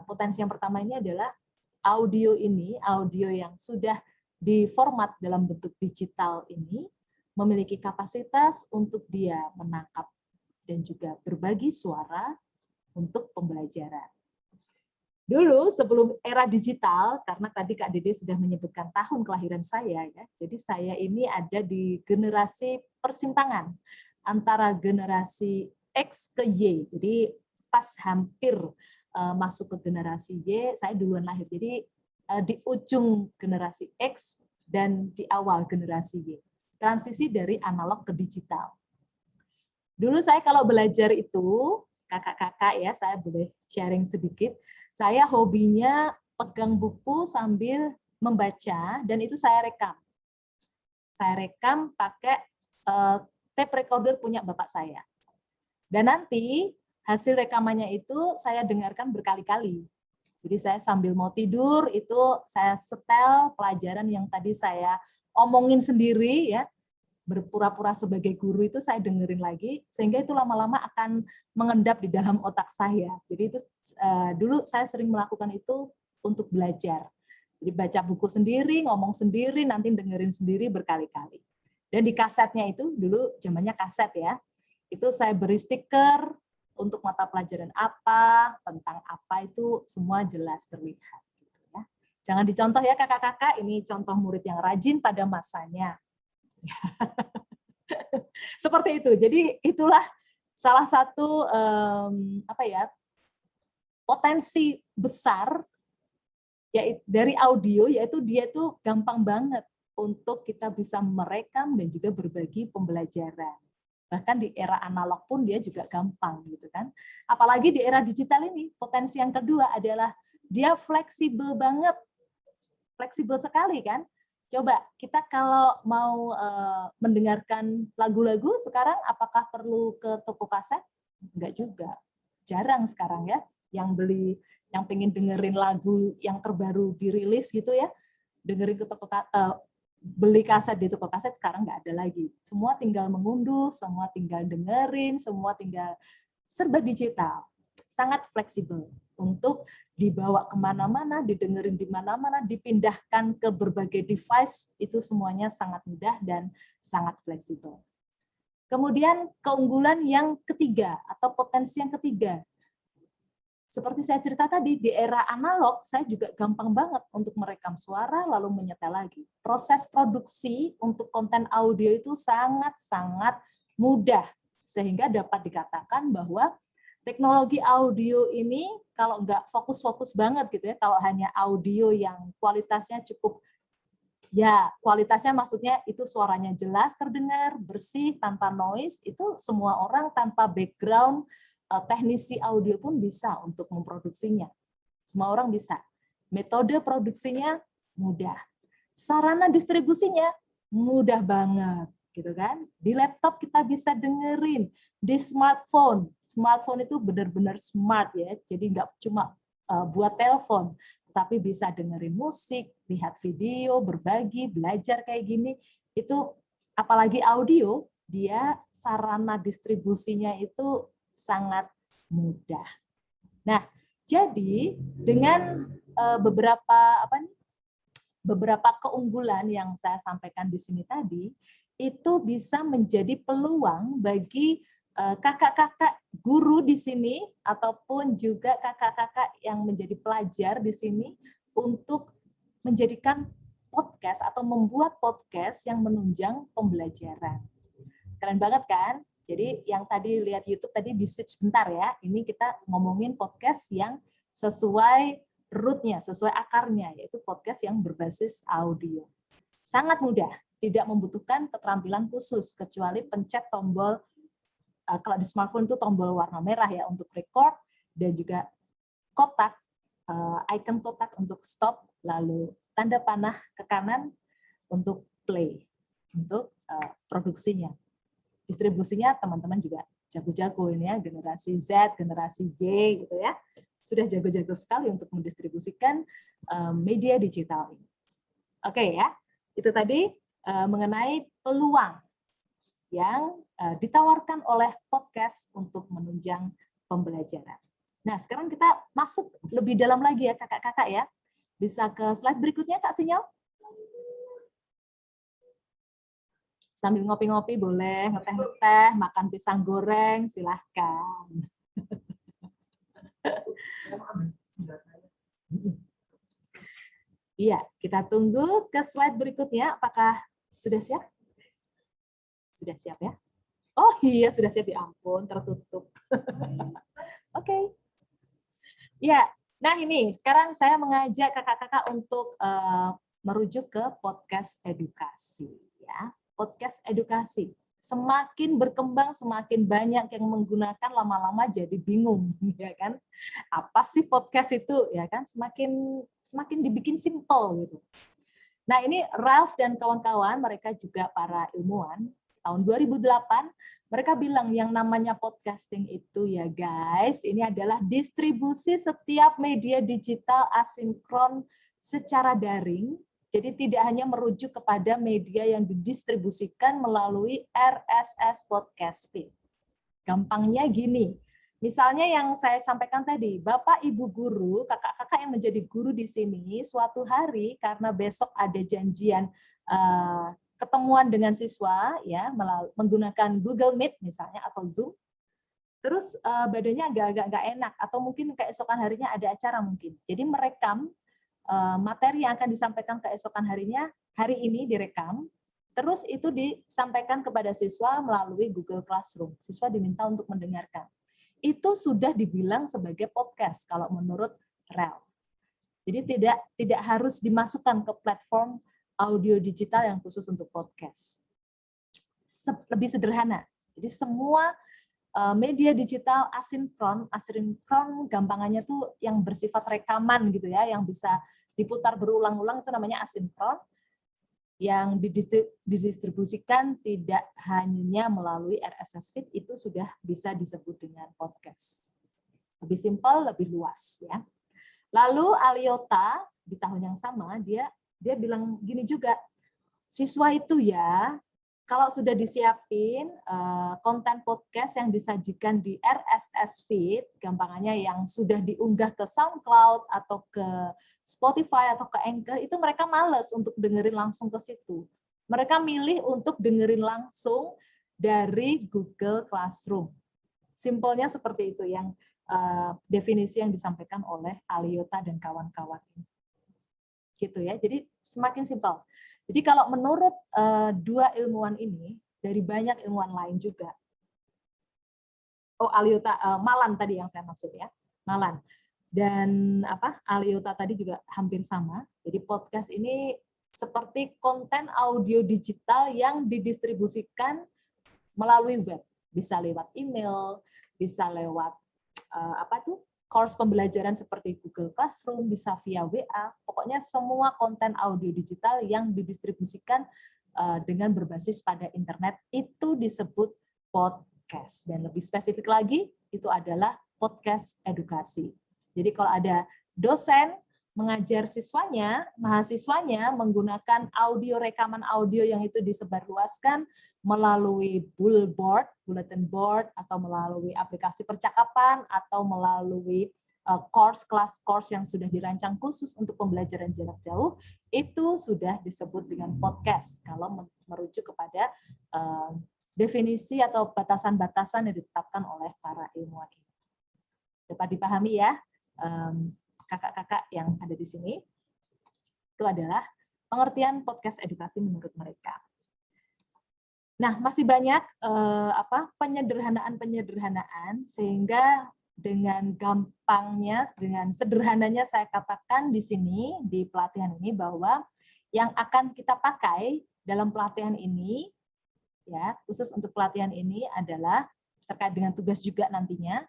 potensi yang pertama ini adalah audio yang sudah diformat dalam bentuk digital ini memiliki kapasitas untuk dia menangkap dan juga berbagi suara untuk pembelajaran. Dulu sebelum era digital, karena tadi Kak Dede sudah menyebutkan tahun kelahiran saya, ya, jadi saya ini ada di generasi persimpangan antara generasi X ke Y. Jadi pas hampir masuk ke generasi Y, saya duluan lahir. Jadi di ujung generasi X dan di awal generasi Y. Transisi dari analog ke digital. Dulu saya kalau belajar itu, kakak-kakak ya, saya boleh sharing sedikit. Saya hobinya pegang buku sambil membaca dan itu saya rekam. Saya rekam pakai tape recorder punya bapak saya. Dan nanti hasil rekamannya itu saya dengarkan berkali-kali. Jadi saya sambil mau tidur itu saya setel pelajaran yang tadi saya omongin sendiri ya. Berpura-pura sebagai guru itu saya dengerin lagi sehingga itu lama-lama akan mengendap di dalam otak saya. Jadi itu dulu saya sering melakukan itu untuk belajar. Jadi baca buku sendiri, ngomong sendiri, nanti dengerin sendiri berkali-kali. Dan di kasetnya itu dulu zamannya kaset ya. Itu saya beri stiker untuk mata pelajaran apa, tentang apa itu semua jelas terlihat. Jangan dicontoh ya kakak-kakak, ini contoh murid yang rajin pada masanya. Seperti itu. Jadi itulah salah satu potensi besar yaitu dari audio, yaitu dia tuh gampang banget untuk kita bisa merekam dan juga berbagi pembelajaran. Bahkan di era analog pun dia juga gampang gitu kan. Apalagi di era digital ini, potensi yang kedua adalah dia fleksibel banget. Fleksibel sekali kan. Coba kita kalau mau mendengarkan lagu-lagu sekarang apakah perlu ke toko kaset? Enggak juga. Jarang sekarang ya yang pengen dengerin lagu yang terbaru dirilis gitu ya. Dengerin ke toko beli kaset di toko kaset sekarang nggak ada lagi. Semua tinggal mengunduh, semua tinggal dengerin, semua tinggal serba digital. Sangat fleksibel untuk dibawa kemana-mana, didengerin di mana-mana, dipindahkan ke berbagai device, itu semuanya sangat mudah dan sangat fleksibel. Kemudian keunggulan yang ketiga atau potensi yang ketiga, seperti saya cerita tadi, di era analog saya juga gampang banget untuk merekam suara lalu menyetel lagi. Proses produksi untuk konten audio itu sangat-sangat mudah, sehingga dapat dikatakan bahwa teknologi audio ini kalau nggak fokus-fokus banget gitu ya, kalau hanya audio yang kualitasnya cukup, ya kualitasnya maksudnya itu suaranya jelas terdengar, bersih, tanpa noise, itu semua orang tanpa background teknisi audio pun bisa untuk memproduksinya. Semua orang bisa. Metode produksinya mudah. Sarana distribusinya mudah banget, gitu kan? Di laptop kita bisa dengerin, di smartphone. Smartphone itu benar-benar smart ya, jadi nggak cuma buat telepon, tapi bisa dengerin musik, lihat video, berbagi, belajar kayak gini. Itu apalagi audio, dia sarana distribusinya itu sangat mudah. Nah, jadi dengan beberapa keunggulan yang saya sampaikan di sini tadi, itu bisa menjadi peluang bagi kakak-kakak guru di sini ataupun juga kakak-kakak yang menjadi pelajar di sini untuk menjadikan podcast atau membuat podcast yang menunjang pembelajaran. Keren banget kan? Jadi yang tadi lihat YouTube tadi di switch bentar ya. Ini kita ngomongin podcast yang sesuai rootnya, sesuai akarnya, yaitu podcast yang berbasis audio. Sangat mudah, tidak membutuhkan keterampilan khusus kecuali pencet tombol, kalau di smartphone itu tombol warna merah ya untuk record, dan juga kotak, icon kotak untuk stop, lalu tanda panah ke kanan untuk play, untuk produksinya. Distribusinya teman-teman juga jago-jago ini ya, generasi Z, generasi Y gitu ya. Sudah jago-jago sekali untuk mendistribusikan media digital ini. Oke ya, itu tadi mengenai peluang yang ditawarkan oleh podcast untuk menunjang pembelajaran. Nah, sekarang kita masuk lebih dalam lagi ya kakak-kakak ya. Bisa ke slide berikutnya Kak Sinyal? Sambil ngopi-ngopi boleh, ngeteh-ngeteh, makan pisang goreng, silahkan. Iya, kita tunggu ke slide berikutnya. Apakah sudah siap? Sudah siap ya? Oh iya, sudah siap. Ya ampun, tertutup. Oke. Ya, nah ini sekarang saya mengajak kakak-kakak untuk merujuk ke podcast edukasi. Ya, podcast edukasi. Semakin berkembang, semakin banyak yang menggunakan, lama-lama jadi bingung, ya kan? Apa sih podcast itu, ya kan? Semakin dibikin simple gitu. Nah, ini Ralph dan kawan-kawan, mereka juga para ilmuwan, tahun 2008, mereka bilang yang namanya podcasting itu ya guys, ini adalah distribusi setiap media digital asinkron secara daring. Jadi tidak hanya merujuk kepada media yang didistribusikan melalui RSS podcast feed. Gampangnya gini, misalnya yang saya sampaikan tadi, Bapak Ibu guru, kakak-kakak yang menjadi guru di sini, suatu hari karena besok ada janjian ketemuan dengan siswa, ya menggunakan Google Meet misalnya atau Zoom, terus badannya agak-agak nggak enak, atau mungkin keesokan harinya ada acara mungkin. Jadi merekam materi yang akan disampaikan keesokan harinya, hari ini direkam, terus itu disampaikan kepada siswa melalui Google Classroom. Siswa diminta untuk mendengarkan. Itu sudah dibilang sebagai podcast kalau menurut Ralph. Jadi tidak harus dimasukkan ke platform audio digital yang khusus untuk podcast. Lebih sederhana. Jadi semua media digital asinkron gampangannya tuh yang bersifat rekaman gitu ya, yang bisa diputar berulang-ulang itu namanya asinkron, yang didistribusikan tidak hanya melalui RSS feed, itu sudah bisa disebut dengan podcast. Lebih simpel, lebih luas ya. Lalu Alyota di tahun yang sama dia bilang gini juga, siswa itu ya kalau sudah disiapin konten podcast yang disajikan di RSS feed, gampangannya yang sudah diunggah ke SoundCloud atau ke Spotify atau ke Anchor, itu mereka males untuk dengerin langsung ke situ. Mereka milih untuk dengerin langsung dari Google Classroom. Simpelnya seperti itu yang definisi yang disampaikan oleh Alyota dan kawan-kawan ini. Gitu ya. Jadi semakin simpel. Jadi kalau menurut dua ilmuwan ini, dari banyak ilmuwan lain juga, Alyota, Malan tadi yang saya maksud ya, Malan. Dan Alyota tadi juga hampir sama. Jadi podcast ini seperti konten audio digital yang didistribusikan melalui web. Bisa lewat email, bisa lewat course pembelajaran seperti Google Classroom, bisa via WA, pokoknya semua konten audio digital yang didistribusikan dengan berbasis pada internet itu disebut podcast. Dan lebih spesifik lagi, itu adalah podcast edukasi. Jadi kalau ada dosen mengajar mahasiswanya menggunakan rekaman audio yang itu disebarluaskan melalui bulletin board, atau melalui aplikasi percakapan, atau melalui kelas course yang sudah dirancang khusus untuk pembelajaran jarak jauh, itu sudah disebut dengan podcast kalau merujuk kepada definisi atau batasan-batasan yang ditetapkan oleh para ilmuwan ini. Dapat dipahami ya, kakak-kakak yang ada di sini, itu adalah pengertian podcast edukasi menurut mereka. Nah, masih banyak penyederhanaan sehingga dengan gampangnya, dengan sederhananya saya katakan di sini di pelatihan ini bahwa yang akan kita pakai dalam pelatihan ini, ya khusus untuk pelatihan ini adalah terkait dengan tugas juga nantinya.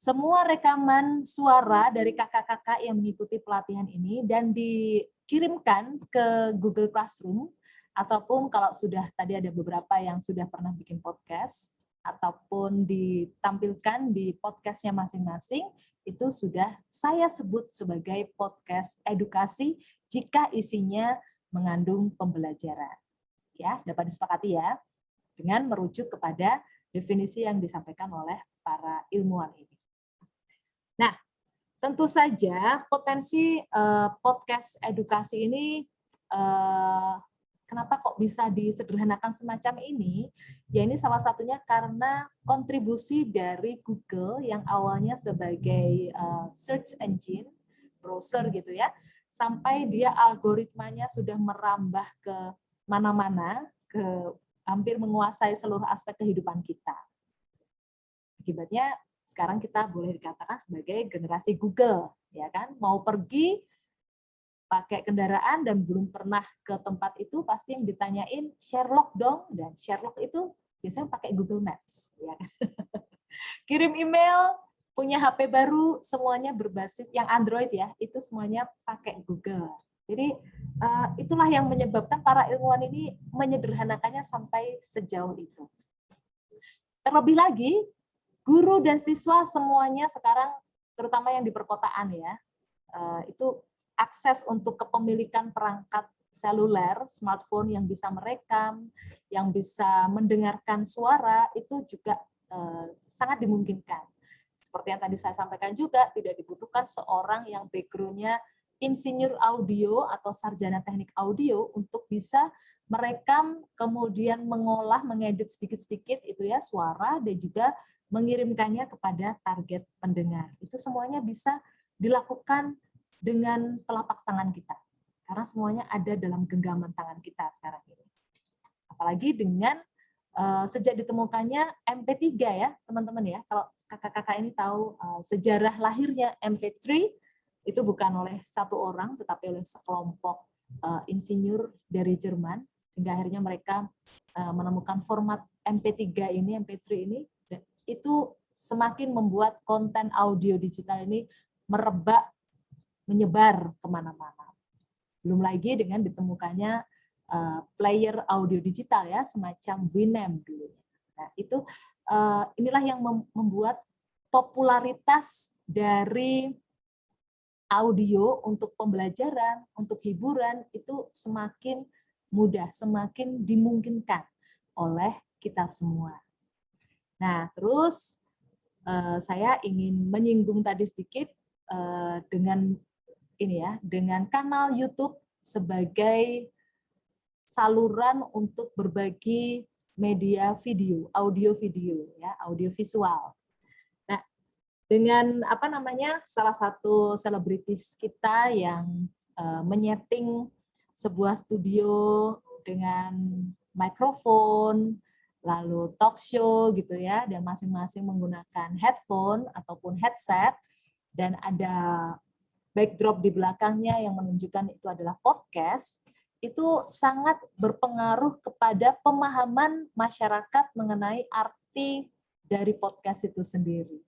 Semua rekaman suara dari kakak-kakak yang mengikuti pelatihan ini dan dikirimkan ke Google Classroom, ataupun kalau sudah tadi ada beberapa yang sudah pernah bikin podcast, ataupun ditampilkan di podcastnya masing-masing, itu sudah saya sebut sebagai podcast edukasi jika isinya mengandung pembelajaran. Ya, dapat disepakati ya, dengan merujuk kepada definisi yang disampaikan oleh para ilmuwan ini. Nah, tentu saja potensi podcast edukasi ini kenapa kok bisa disederhanakan semacam ini? Ya ini salah satunya karena kontribusi dari Google yang awalnya sebagai search engine, browser gitu ya, sampai dia algoritmanya sudah merambah ke mana-mana, hampir menguasai seluruh aspek kehidupan kita. Akibatnya sekarang kita boleh dikatakan sebagai generasi Google, ya kan? Mau pergi pakai kendaraan dan belum pernah ke tempat itu, pasti yang ditanyain Sherlock dong, dan Sherlock itu biasanya pakai Google Maps, ya kan? Kirim email, punya HP baru, semuanya berbasis yang Android ya, itu semuanya pakai Google. Jadi itulah yang menyebabkan para ilmuwan ini menyederhanakannya sampai sejauh itu. Terlebih lagi, guru dan siswa semuanya sekarang, terutama yang di perkotaan ya, itu akses untuk kepemilikan perangkat seluler, smartphone yang bisa merekam, yang bisa mendengarkan suara, itu juga sangat dimungkinkan. Seperti yang tadi saya sampaikan juga, tidak dibutuhkan seorang yang background-nya insinyur audio atau sarjana teknik audio untuk bisa merekam, kemudian mengolah, mengedit sedikit-sedikit itu ya suara, dan juga mengirimkannya kepada target pendengar. Itu semuanya bisa dilakukan dengan telapak tangan kita. Karena semuanya ada dalam genggaman tangan kita sekarang ini. Apalagi dengan sejak ditemukannya MP3 ya, teman-teman ya. Kalau kakak-kakak ini tahu sejarah lahirnya MP3, itu bukan oleh satu orang, tetapi oleh sekelompok insinyur dari Jerman. sehingga akhirnya mereka menemukan format MP3 ini, MP3 ini, dan itu semakin membuat konten audio digital ini merebak, menyebar kemana-mana. Belum lagi dengan ditemukannya player audio digital ya, semacam Winamp dulu. Nah, itu inilah yang membuat popularitas dari audio untuk pembelajaran, untuk hiburan itu semakin mudah, semakin dimungkinkan oleh kita semua. Nah, terus saya ingin menyinggung tadi sedikit dengan ini ya, dengan kanal YouTube sebagai saluran untuk berbagi media video, audio video ya, audio visual. Nah, dengan apa namanya, salah satu selebritis kita yang menyeting sebuah studio dengan mikrofon, lalu talk show gitu ya, dan masing-masing menggunakan headphone ataupun headset, dan ada backdrop di belakangnya yang menunjukkan itu adalah podcast, itu sangat berpengaruh kepada pemahaman masyarakat mengenai arti dari podcast itu sendiri.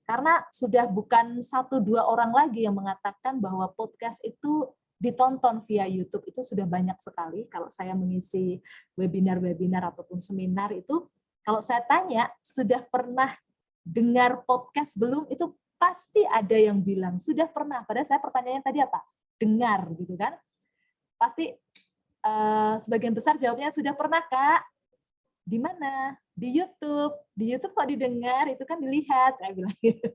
Karena sudah bukan 1-2 orang lagi yang mengatakan bahwa podcast itu ditonton via YouTube, itu sudah banyak sekali. Kalau saya mengisi webinar-webinar ataupun seminar itu, kalau saya tanya, sudah pernah dengar podcast belum? Itu pasti ada yang bilang, sudah pernah. Padahal saya pertanyaannya tadi apa? Dengar, gitu kan? Pasti sebagian besar jawabnya sudah pernah, Kak. Di mana? Di YouTube. Di YouTube kok didengar, itu kan dilihat, saya bilang gitu.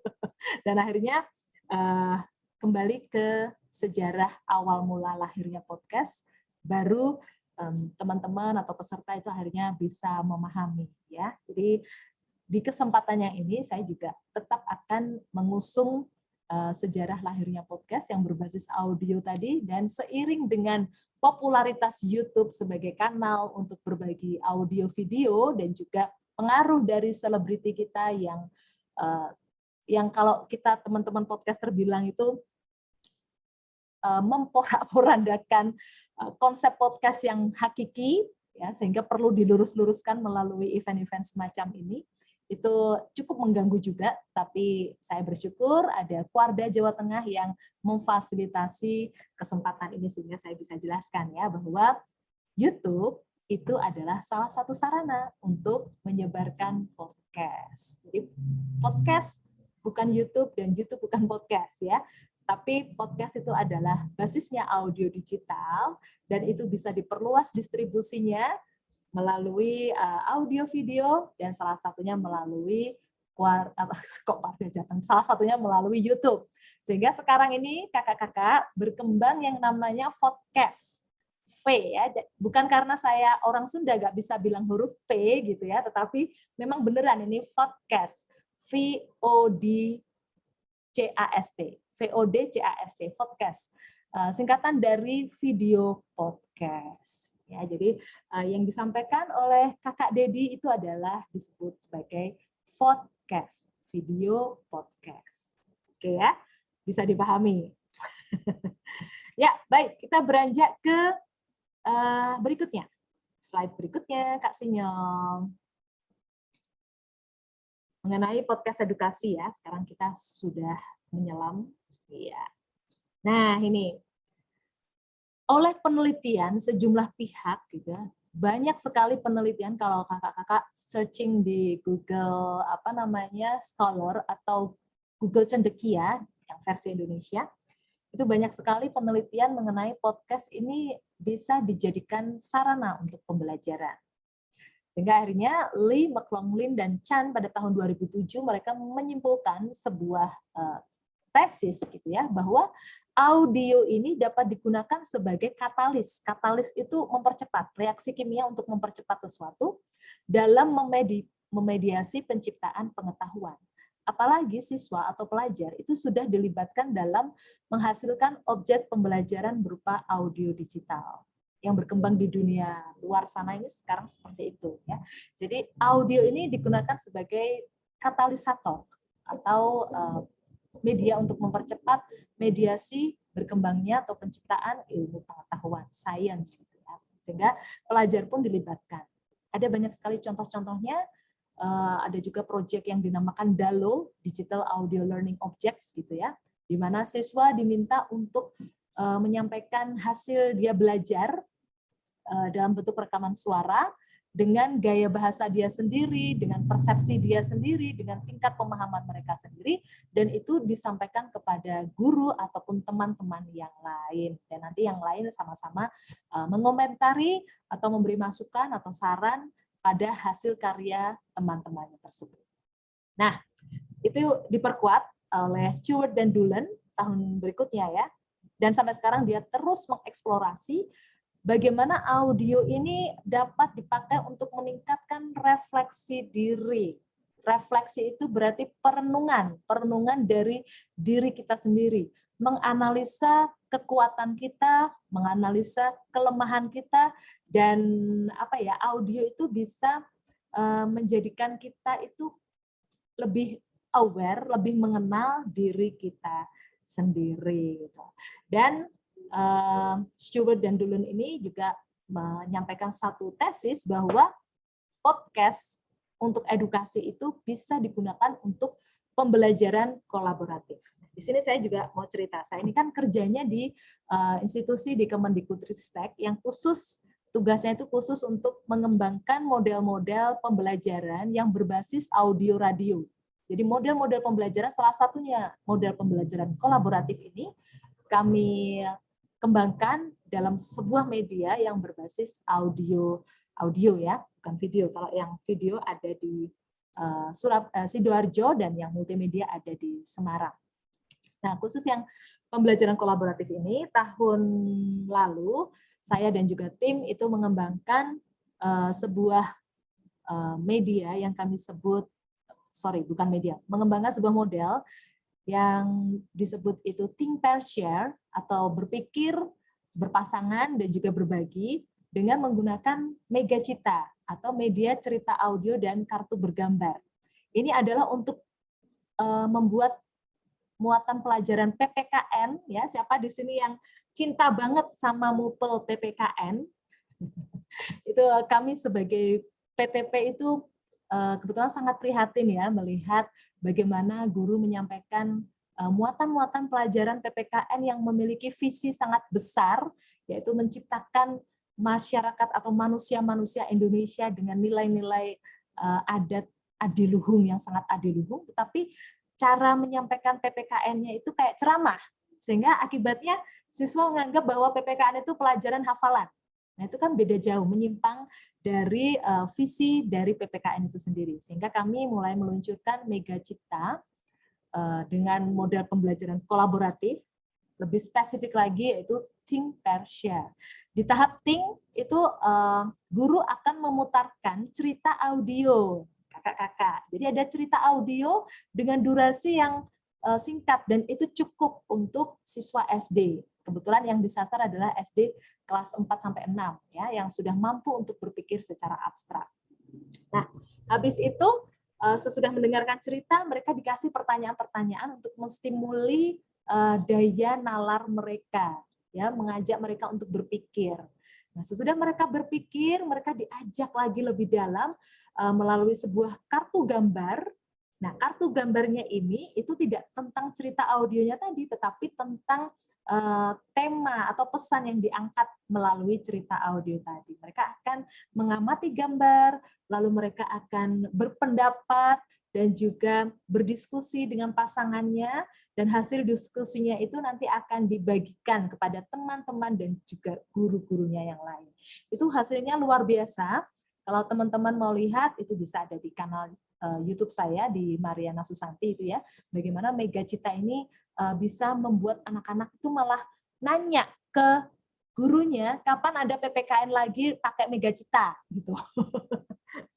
Dan akhirnya kembali ke sejarah awal mula lahirnya podcast, baru teman-teman atau peserta itu akhirnya bisa memahami ya. Jadi di kesempatan yang ini saya juga tetap akan mengusung sejarah lahirnya podcast yang berbasis audio tadi, dan seiring dengan popularitas YouTube sebagai kanal untuk berbagi audio video dan juga pengaruh dari selebriti kita yang kalau kita teman-teman podcaster bilang itu memporak-porandakan konsep podcast yang hakiki ya, sehingga perlu dilurus-luruskan melalui event-event semacam ini. Itu cukup mengganggu juga, tapi saya bersyukur ada Kuarda Jawa Tengah yang memfasilitasi kesempatan ini sehingga saya bisa jelaskan ya bahwa YouTube itu adalah salah satu sarana untuk menyebarkan podcast. Jadi podcast bukan YouTube dan YouTube bukan podcast ya, tapi podcast itu adalah basisnya audio digital dan itu bisa diperluas distribusinya melalui audio video dan salah satunya melalui salah satunya melalui YouTube. Sehingga sekarang ini kakak-kakak berkembang yang namanya podcast. V ya, bukan karena saya orang Sunda gak bisa bilang huruf P gitu ya, tetapi memang beneran ini podcast. VODCAST. VODCAST, podcast. Singkatan dari video podcast. Ya, jadi yang disampaikan oleh Kakak Dedi itu adalah disebut sebagai podcast, video podcast. Oke ya, bisa dipahami. Ya, baik, kita beranjak ke berikutnya. Slide berikutnya, Kak Sinyong. Mengenai podcast edukasi ya, sekarang kita sudah menyelam. Iya. Nah, ini. Oleh penelitian sejumlah pihak gitu, banyak sekali penelitian kalau kakak-kakak searching di Google apa namanya Scholar atau Google Cendekia yang versi Indonesia, itu banyak sekali penelitian mengenai podcast ini bisa dijadikan sarana untuk pembelajaran. Sehingga akhirnya Lee, McLaughlin, dan Chan pada tahun 2007 mereka menyimpulkan sebuah tesis gitu ya, bahwa audio ini dapat digunakan sebagai katalis. Katalis itu mempercepat, reaksi kimia untuk mempercepat sesuatu dalam memediasi penciptaan pengetahuan. Apalagi siswa atau pelajar itu sudah dilibatkan dalam menghasilkan objek pembelajaran berupa audio digital. Yang berkembang di dunia luar sana ini sekarang seperti itu ya. Jadi audio ini digunakan sebagai katalisator atau media untuk mempercepat mediasi berkembangnya atau penciptaan ilmu pengetahuan, sains gitu ya. sehingga pelajar pun dilibatkan. Ada banyak sekali contoh-contohnya. Ada juga proyek yang dinamakan DALO, Digital Audio Learning Objects gitu ya, di mana siswa diminta untuk menyampaikan hasil dia belajar dalam bentuk rekaman suara dengan gaya bahasa dia sendiri, dengan persepsi dia sendiri, dengan tingkat pemahaman mereka sendiri, dan itu disampaikan kepada guru ataupun teman-teman yang lain. Dan nanti yang lain sama-sama mengomentari atau memberi masukan atau saran pada hasil karya teman-temannya tersebut. Nah, itu diperkuat oleh Stewart dan Doolan tahun berikutnya ya. Dan sampai sekarang dia terus mengeksplorasi bagaimana audio ini dapat dipakai untuk meningkatkan refleksi diri. Refleksi itu berarti perenungan dari diri kita sendiri, menganalisa kekuatan kita, menganalisa kelemahan kita, dan audio itu bisa menjadikan kita itu lebih aware, lebih mengenal diri kita sendiri. Dan Stewart dan Doolan ini juga menyampaikan satu tesis bahwa podcast untuk edukasi itu bisa digunakan untuk pembelajaran kolaboratif. Di sini saya juga mau cerita, saya ini kan kerjanya di institusi di Kemendikbudristek yang tugasnya itu khusus untuk mengembangkan model-model pembelajaran yang berbasis audio radio. Jadi model-model pembelajaran, salah satunya model pembelajaran kolaboratif ini kami kembangkan dalam sebuah media yang berbasis audio ya, bukan video. Kalau yang video ada di Sidoarjo dan yang multimedia ada di Semarang. Nah, khusus yang pembelajaran kolaboratif ini tahun lalu saya dan juga tim itu mengembangkan sebuah media yang kami sebut mengembangkan sebuah model yang disebut itu think, pair, share, atau berpikir, berpasangan, dan juga berbagi dengan menggunakan megacita atau media cerita audio dan kartu bergambar. Ini adalah untuk membuat muatan pelajaran PPKN, ya, siapa di sini yang cinta banget sama mupel PPKN? Itu kami sebagai PTP itu kebetulan sangat prihatin ya melihat bagaimana guru menyampaikan muatan-muatan pelajaran PPKN yang memiliki visi sangat besar, yaitu menciptakan masyarakat atau manusia-manusia Indonesia dengan nilai-nilai adat adiluhung yang sangat adiluhung, tetapi cara menyampaikan PPKN-nya itu kayak ceramah, sehingga akibatnya siswa menganggap bahwa PPKN itu pelajaran hafalan. Nah, itu kan beda jauh, menyimpang dari visi dari PPKN itu sendiri. Sehingga kami mulai meluncurkan Megacipta dengan model pembelajaran kolaboratif, lebih spesifik lagi yaitu think, pair, share. Di tahap think itu guru akan memutarkan cerita audio kakak-kakak. Jadi ada cerita audio dengan durasi yang singkat dan itu cukup untuk siswa SD. Kebetulan yang disasar adalah SD kelas 4 sampai 6 ya, yang sudah mampu untuk berpikir secara abstrak. Nah, habis itu sesudah mendengarkan cerita, mereka dikasih pertanyaan-pertanyaan untuk menstimuli daya nalar mereka, ya, mengajak mereka untuk berpikir. Nah, sesudah mereka berpikir, mereka diajak lagi lebih dalam melalui sebuah kartu gambar. Nah, kartu gambarnya ini itu tidak tentang cerita audionya tadi, tetapi tentang tema atau pesan yang diangkat melalui cerita audio tadi. Mereka akan mengamati gambar, lalu mereka akan berpendapat dan juga berdiskusi dengan pasangannya, dan hasil diskusinya itu nanti akan dibagikan kepada teman-teman dan juga guru-gurunya yang lain. Itu hasilnya luar biasa. Kalau teman-teman mau lihat, itu bisa ada di kanal YouTube saya di Mariana Susanti itu ya. Bagaimana Megacita ini bisa membuat anak-anak itu malah nanya ke gurunya kapan ada PPKN lagi pakai Megacita gitu.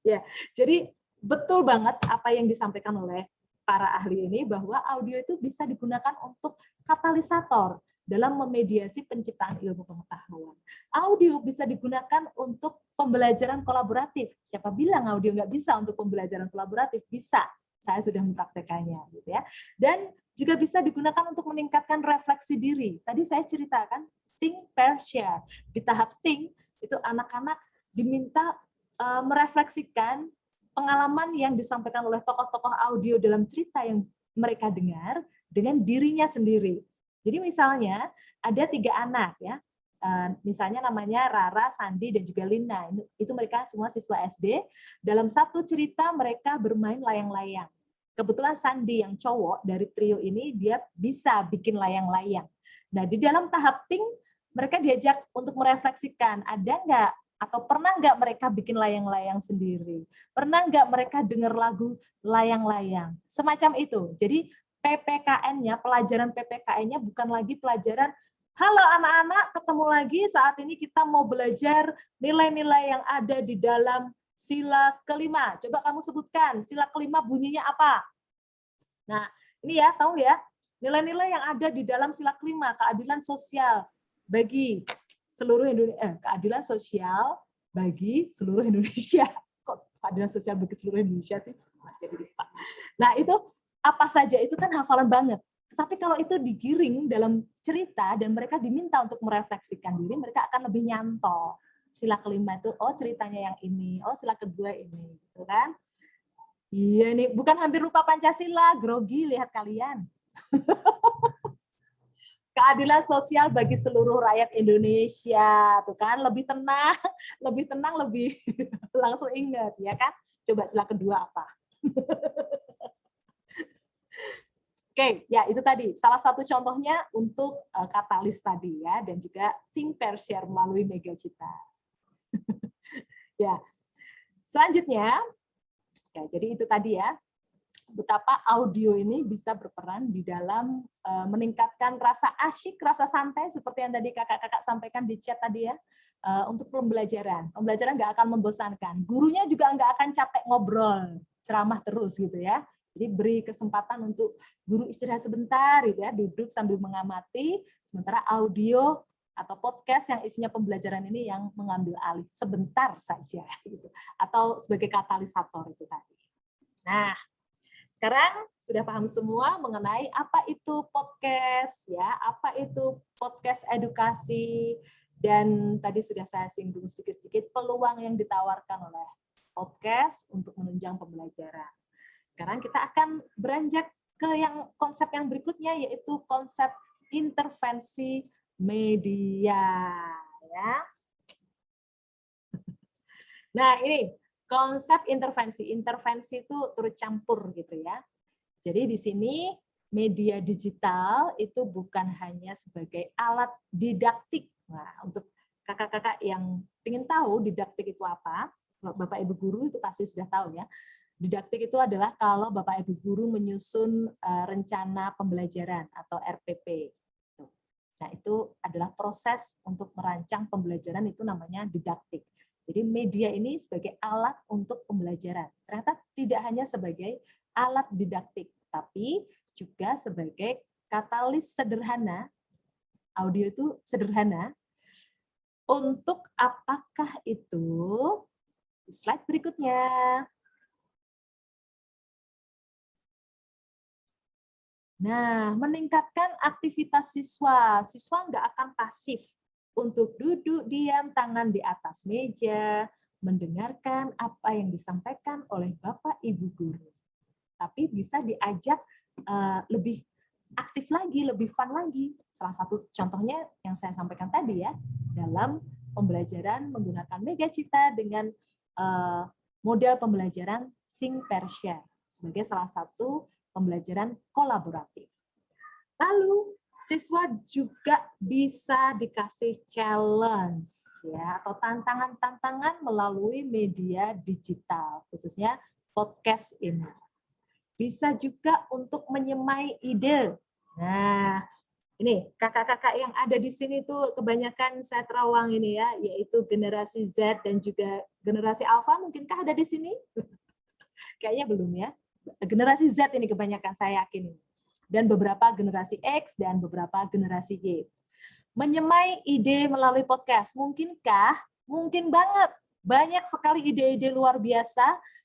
Ya, jadi betul banget apa yang disampaikan oleh para ahli ini bahwa audio itu bisa digunakan untuk katalisator dalam memediasi penciptaan ilmu pengetahuan. Audio bisa digunakan untuk pembelajaran kolaboratif. Siapa bilang audio nggak bisa untuk pembelajaran kolaboratif? Bisa. Saya sudah mempraktekannya, gitu ya. Dan juga bisa digunakan untuk meningkatkan refleksi diri. Tadi saya ceritakan think, pair, share. Di tahap think, Itu anak-anak diminta merefleksikan pengalaman yang disampaikan oleh tokoh-tokoh audio dalam cerita yang mereka dengar dengan dirinya sendiri. Jadi misalnya ada 3 anak ya, misalnya namanya Rara, Sandi, dan juga Lina. Itu mereka semua siswa SD. Dalam satu cerita mereka bermain layang-layang. Kebetulan Sandi yang cowok dari trio ini dia bisa bikin layang-layang. Nah di dalam tahap ting mereka diajak untuk merefleksikan, ada nggak atau pernah nggak mereka bikin layang-layang sendiri? Pernah nggak mereka dengar lagu layang-layang? Semacam itu. Jadi PPKN-nya, pelajaran PPKN-nya bukan lagi pelajaran, halo anak-anak, ketemu lagi saat ini kita mau belajar nilai-nilai yang ada di dalam sila kelima. Coba kamu sebutkan, sila kelima bunyinya apa? Nah, ini ya, tahu ya, nilai-nilai yang ada di dalam sila kelima, keadilan sosial bagi seluruh Indonesia, keadilan sosial bagi seluruh Indonesia. Kok keadilan sosial bagi seluruh Indonesia sih? Jadi lupa. Nah, itu apa saja itu kan hafalan banget. Tapi kalau itu digiring dalam cerita dan mereka diminta untuk merefleksikan diri, mereka akan lebih nyantol. Sila kelima itu, oh ceritanya yang ini, oh sila kedua ini, gitu kan? Iya nih, bukan hampir lupa Pancasila, grogi lihat kalian. Keadilan sosial bagi seluruh rakyat Indonesia, tuh kan lebih tenang, lebih langsung ingat ya kan. Coba sila kedua apa? Oke, ya itu tadi salah satu contohnya untuk katalis tadi ya, dan juga think, pair, share melalui Megacita. Ya, selanjutnya, ya jadi itu tadi ya. Betapa audio ini bisa berperan di dalam meningkatkan rasa asyik, rasa santai seperti yang tadi kakak-kakak sampaikan di chat tadi ya, untuk pembelajaran. Pembelajaran nggak akan membosankan. Gurunya juga nggak akan capek ngobrol, ceramah terus gitu ya. Jadi beri kesempatan untuk guru istirahat sebentar gitu ya, duduk sambil mengamati, sementara audio atau podcast yang isinya pembelajaran ini yang mengambil alih sebentar saja gitu. Atau sebagai katalisator itu tadi. Nah, sekarang sudah paham semua mengenai apa itu podcast, ya, apa itu podcast edukasi, dan tadi sudah saya singgung sedikit-sedikit peluang yang ditawarkan oleh podcast untuk menunjang pembelajaran. Sekarang kita akan beranjak ke konsep yang berikutnya, yaitu konsep intervensi media. Ya. Nah ini. Konsep intervensi itu turut campur gitu ya. Jadi di sini media digital itu bukan hanya sebagai alat didaktik. Nah, untuk kakak-kakak yang ingin tahu didaktik itu apa, Bapak Ibu guru itu pasti sudah tahu ya. Didaktik itu adalah kalau Bapak Ibu guru menyusun rencana pembelajaran atau RPP. Nah, itu adalah proses untuk merancang pembelajaran, itu namanya didaktik. Jadi media ini sebagai alat untuk pembelajaran. Ternyata tidak hanya sebagai alat didaktik, tapi juga sebagai katalis sederhana, audio itu sederhana, untuk apakah itu? Slide berikutnya. Nah, meningkatkan aktivitas siswa. Siswa nggak akan pasif untuk duduk diam tangan di atas meja, mendengarkan apa yang disampaikan oleh Bapak Ibu guru. Tapi bisa diajak lebih aktif lagi, lebih fun lagi. Salah satu contohnya yang saya sampaikan tadi ya, dalam pembelajaran menggunakan Megacita dengan model pembelajaran think, pair, share sebagai salah satu pembelajaran kolaboratif. Lalu siswa juga bisa dikasih challenge ya, atau tantangan-tantangan melalui media digital, khususnya podcast ini. Bisa juga untuk menyemai ide. Nah, ini kakak-kakak yang ada di sini tuh kebanyakan saya terawang ini ya, yaitu generasi Z dan juga generasi Alpha, mungkinkah ada di sini? Kayaknya belum ya. Generasi Z ini kebanyakan saya yakin. Dan beberapa generasi X dan beberapa generasi Y. Menyemai ide melalui podcast, mungkinkah? Mungkin banget. Banyak sekali ide-ide luar biasa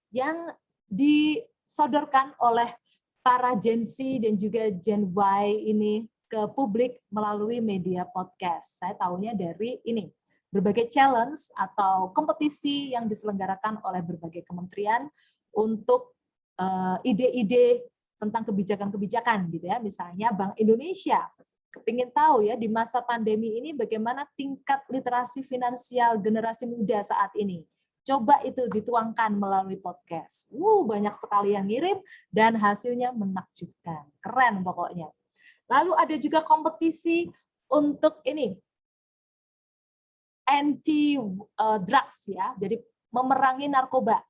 yang disodorkan oleh para Gen Z dan juga Gen Y ini ke publik melalui media podcast. Saya tahunya dari ini, berbagai challenge atau kompetisi yang diselenggarakan oleh berbagai kementerian untuk ide-ide tentang kebijakan-kebijakan gitu ya. Misalnya Bank Indonesia kepingin tahu ya di masa pandemi ini bagaimana tingkat literasi finansial generasi muda saat ini. Coba itu dituangkan melalui podcast. Banyak sekali yang ngirim dan hasilnya menakjubkan. Keren pokoknya. Lalu ada juga kompetisi untuk ini anti drugs ya. Jadi memerangi narkoba.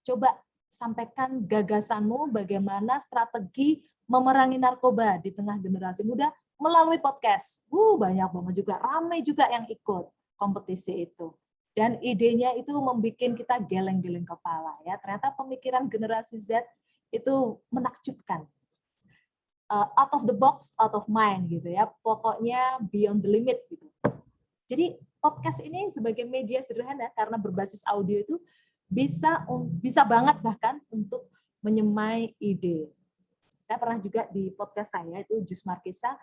Coba sampaikan gagasanmu bagaimana strategi memerangi narkoba di tengah generasi muda melalui podcast. Banyak banget juga, ramai juga yang ikut kompetisi itu. Dan idenya itu membuat kita geleng-geleng kepala ya. Ternyata pemikiran generasi Z itu menakjubkan. Out of the box, out of mind gitu ya. Pokoknya beyond the limit gitu. Jadi podcast ini sebagai media sederhana karena berbasis audio itu bisa banget bahkan untuk menyemai ide. Saya pernah juga di podcast saya itu Jus Markisa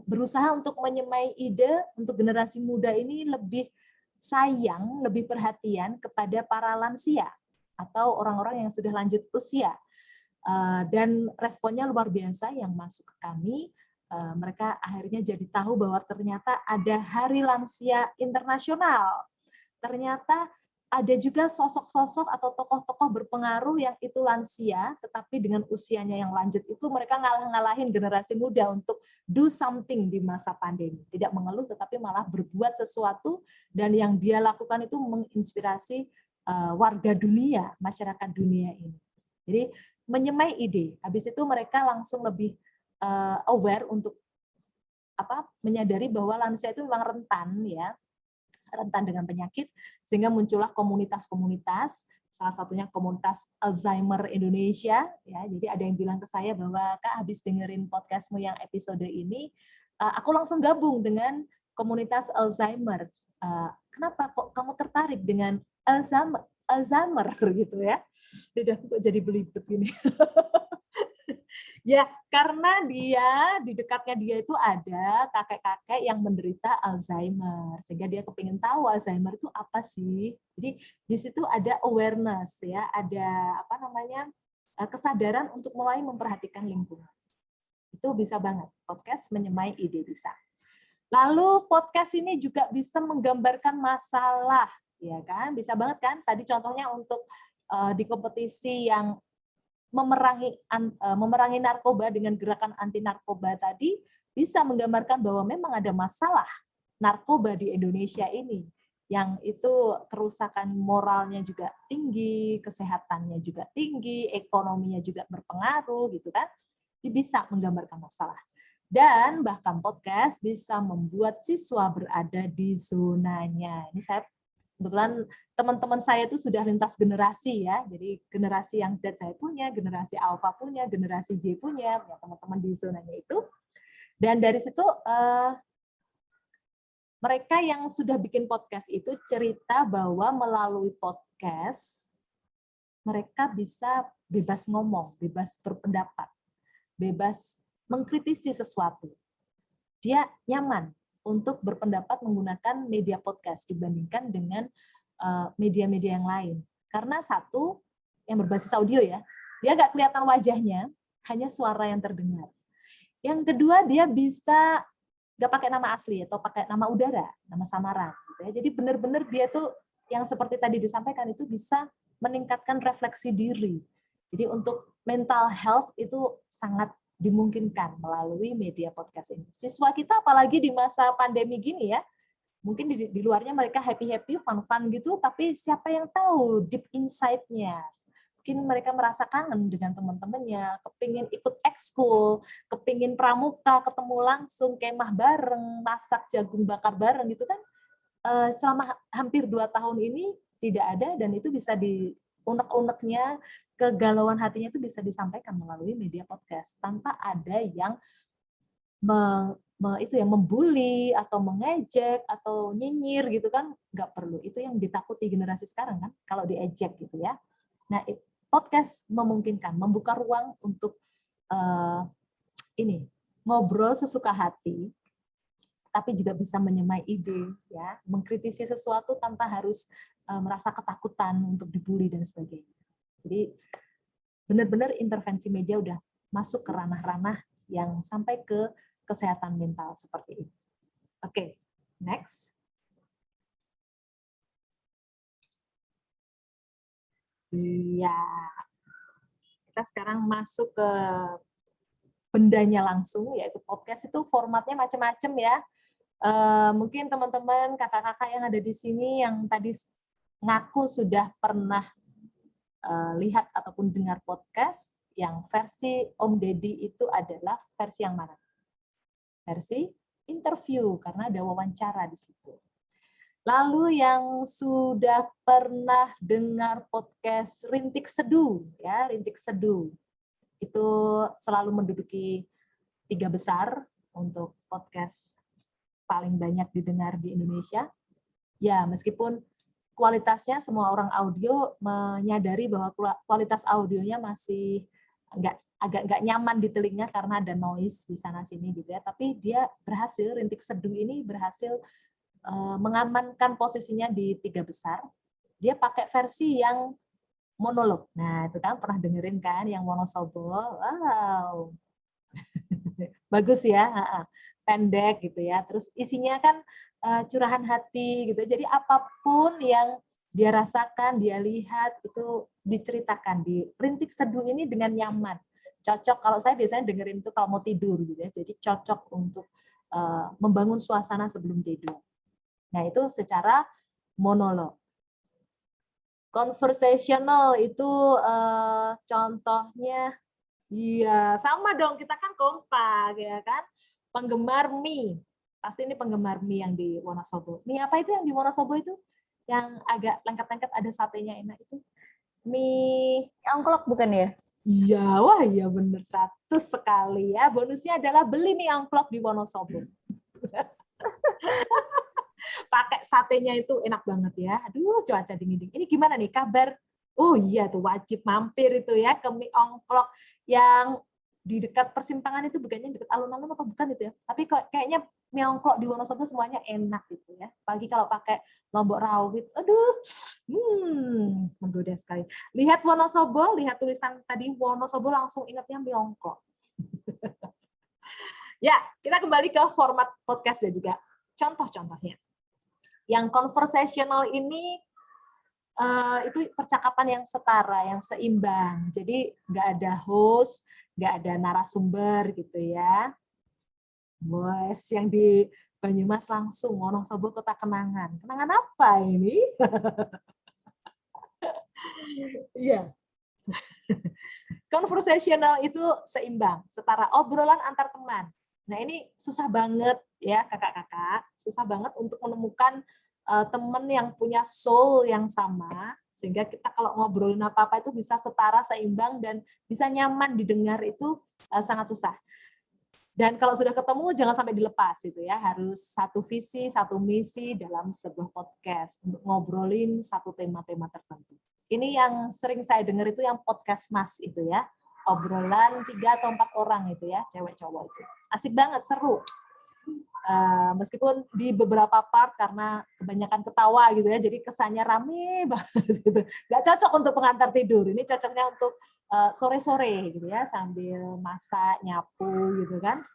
berusaha untuk menyemai ide untuk generasi muda ini lebih sayang, lebih perhatian kepada para lansia atau orang-orang yang sudah lanjut usia. Dan responnya luar biasa yang masuk ke kami. Mereka akhirnya jadi tahu bahwa ternyata ada Hari Lansia Internasional. Ternyata ada juga sosok-sosok atau tokoh-tokoh berpengaruh yang itu lansia, tetapi dengan usianya yang lanjut itu mereka ngalah-ngalahin generasi muda untuk do something di masa pandemi. Tidak mengeluh, tetapi malah berbuat sesuatu, dan yang dia lakukan itu menginspirasi warga dunia, masyarakat dunia ini. Jadi menyemai ide. Habis itu mereka langsung lebih aware untuk menyadari bahwa lansia itu memang rentan ya. Rentan dengan penyakit, sehingga muncullah komunitas-komunitas, salah satunya komunitas Alzheimer Indonesia. Ya, jadi ada yang bilang ke saya bahwa Kak, habis dengerin podcastmu yang episode ini, aku langsung gabung dengan komunitas Alzheimer. Kenapa kok kamu tertarik dengan Alzheimer gitu ya? Udah kok jadi belibet gini. Ya, karena dia di dekatnya dia itu ada kakek-kakek yang menderita Alzheimer, sehingga dia kepingin tahu Alzheimer itu apa sih. Jadi di situ ada awareness ya, ada kesadaran untuk mulai memperhatikan lingkungan. Itu bisa banget podcast menyemai ide bisa. Lalu podcast ini juga bisa menggambarkan masalah, ya kan? Bisa banget kan? Tadi contohnya untuk di kompetisi yang memerangi narkoba dengan gerakan anti narkoba tadi bisa menggambarkan bahwa memang ada masalah narkoba di Indonesia ini, yang itu kerusakan moralnya juga tinggi, kesehatannya juga tinggi, ekonominya juga berpengaruh gitu kan. Jadi bisa menggambarkan masalah. Dan bahkan podcast bisa membuat siswa berada di zonanya. Ini saya kebetulan teman-teman saya itu sudah lintas generasi ya, jadi generasi yang Z saya punya, generasi Alpha punya, generasi Y punya teman-teman di zonanya itu. Dan dari situ mereka yang sudah bikin podcast itu cerita bahwa melalui podcast mereka bisa bebas ngomong, bebas berpendapat, bebas mengkritisi sesuatu. Dia nyaman untuk berpendapat menggunakan media podcast dibandingkan dengan media-media yang lain. Karena satu, yang berbasis audio ya, dia nggak kelihatan wajahnya, hanya suara yang terdengar. Yang kedua, dia bisa nggak pakai nama asli atau pakai nama udara, nama samaran. Gitu ya. Jadi benar-benar dia tuh yang seperti tadi disampaikan itu bisa meningkatkan refleksi diri. Jadi untuk mental health itu sangat dimungkinkan melalui media podcast ini. Siswa kita apalagi di masa pandemi gini ya, mungkin di luarnya mereka happy-happy, fun-fun gitu, tapi siapa yang tahu deep inside-nya. Mungkin mereka merasa kangen dengan teman-temannya, kepingin ikut ekskul, kepingin pramuka, ketemu langsung, kemah bareng, masak jagung bakar bareng gitu kan. Selama hampir 2 tahun ini tidak ada, dan itu bisa unek-uneknya, kegalauan hatinya itu bisa disampaikan melalui media podcast tanpa ada yang membuli atau mengejek atau nyinyir gitu kan, nggak perlu. Itu yang ditakuti generasi sekarang kan, kalau diejek gitu ya. Nah, podcast memungkinkan membuka ruang untuk ngobrol sesuka hati tapi juga bisa menyemai ide, ya, mengkritisi sesuatu tanpa harus merasa ketakutan untuk dibully dan sebagainya. Jadi benar-benar intervensi media udah masuk ke ranah-ranah yang sampai ke kesehatan mental seperti ini. Oke, next. Iya, kita sekarang masuk ke bendanya langsung, yaitu podcast itu formatnya macam-macam ya. Mungkin teman-teman, kakak-kakak yang ada di sini yang tadi ngaku sudah pernah lihat ataupun dengar podcast, yang versi Om Deddy itu adalah versi yang mana? Versi interview, karena ada wawancara di situ. Lalu yang sudah pernah dengar podcast Rintik Seduh, ya, Rintik Seduh, itu selalu menduduki 3 besar untuk podcast paling banyak didengar di Indonesia. Ya, meskipun kualitasnya semua orang audio menyadari bahwa kualitas audionya masih agak nggak nyaman di telinga karena ada noise di sana sini gitu ya. Tapi dia berhasil, Rintik Seduh ini berhasil mengamankan posisinya di 3 besar. Dia pakai versi yang monolog. Nah, itu kan pernah dengerin kan yang Wonosobo. Wow. Bagus ya, pendek gitu ya. Terus isinya kan curahan hati gitu. Jadi apapun yang dia rasakan, dia lihat itu diceritakan di Rintik Seduh ini dengan nyaman. Cocok, kalau saya biasanya dengerin itu kalau mau tidur gitu ya. Jadi cocok untuk membangun suasana sebelum tidur. Nah, itu secara monolog. Conversational itu contohnya, iya sama dong, kita kan kompak ya kan. Penggemar mie, pasti ini penggemar mie yang di Wonosobo. Mie apa itu yang di Wonosobo itu? Yang agak lengket-lengket ada satenya enak itu? Mie Angklok bukan ya? Iya, wah iya bener 100 sekali ya. Bonusnya adalah beli mie angklok di Wonosobo. Pakai satenya itu enak banget ya. Aduh, cuaca dingin-dingin. Ini gimana nih kabar? Oh iya tuh wajib mampir itu ya ke mie angklok yang di dekat persimpangan itu, bukannya dekat alun-alun atau bukan itu ya. Tapi kayaknya mie angklok di Wonosobo semuanya enak gitu ya. Apalagi kalau pakai lombok rawit. Aduh, menggoda sekali. Lihat Wonosobo, lihat tulisan tadi Wonosobo langsung ingatnya mie angklok. Ya, kita kembali ke format podcast dan juga contoh-contohnya. Yang conversational ini itu percakapan yang setara, yang seimbang. Jadi nggak ada host, nggak ada narasumber gitu ya. Bos yang di Banyumas langsung Wonosobo Kota Kenangan. Kenangan apa ini? Iya. Conversational itu seimbang, setara, obrolan antar teman. Nah, ini susah banget ya kakak-kakak, susah banget untuk menemukan teman yang punya soul yang sama, sehingga kita kalau ngobrolin apa-apa itu bisa setara, seimbang, dan bisa nyaman didengar itu sangat susah. Dan kalau sudah ketemu jangan sampai dilepas itu ya, harus satu visi, satu misi dalam sebuah podcast untuk ngobrolin satu tema-tema tertentu. Ini yang sering saya dengar itu yang podcast Mas itu ya, obrolan 3 atau 4 orang itu ya, cewek cowok itu. Asik banget, seru. Meskipun di beberapa part karena kebanyakan ketawa gitu ya, jadi kesannya rame banget gitu. Nggak cocok untuk pengantar tidur. Ini cocoknya untuk sore-sore gitu ya, sambil masak, nyapu gitu kan.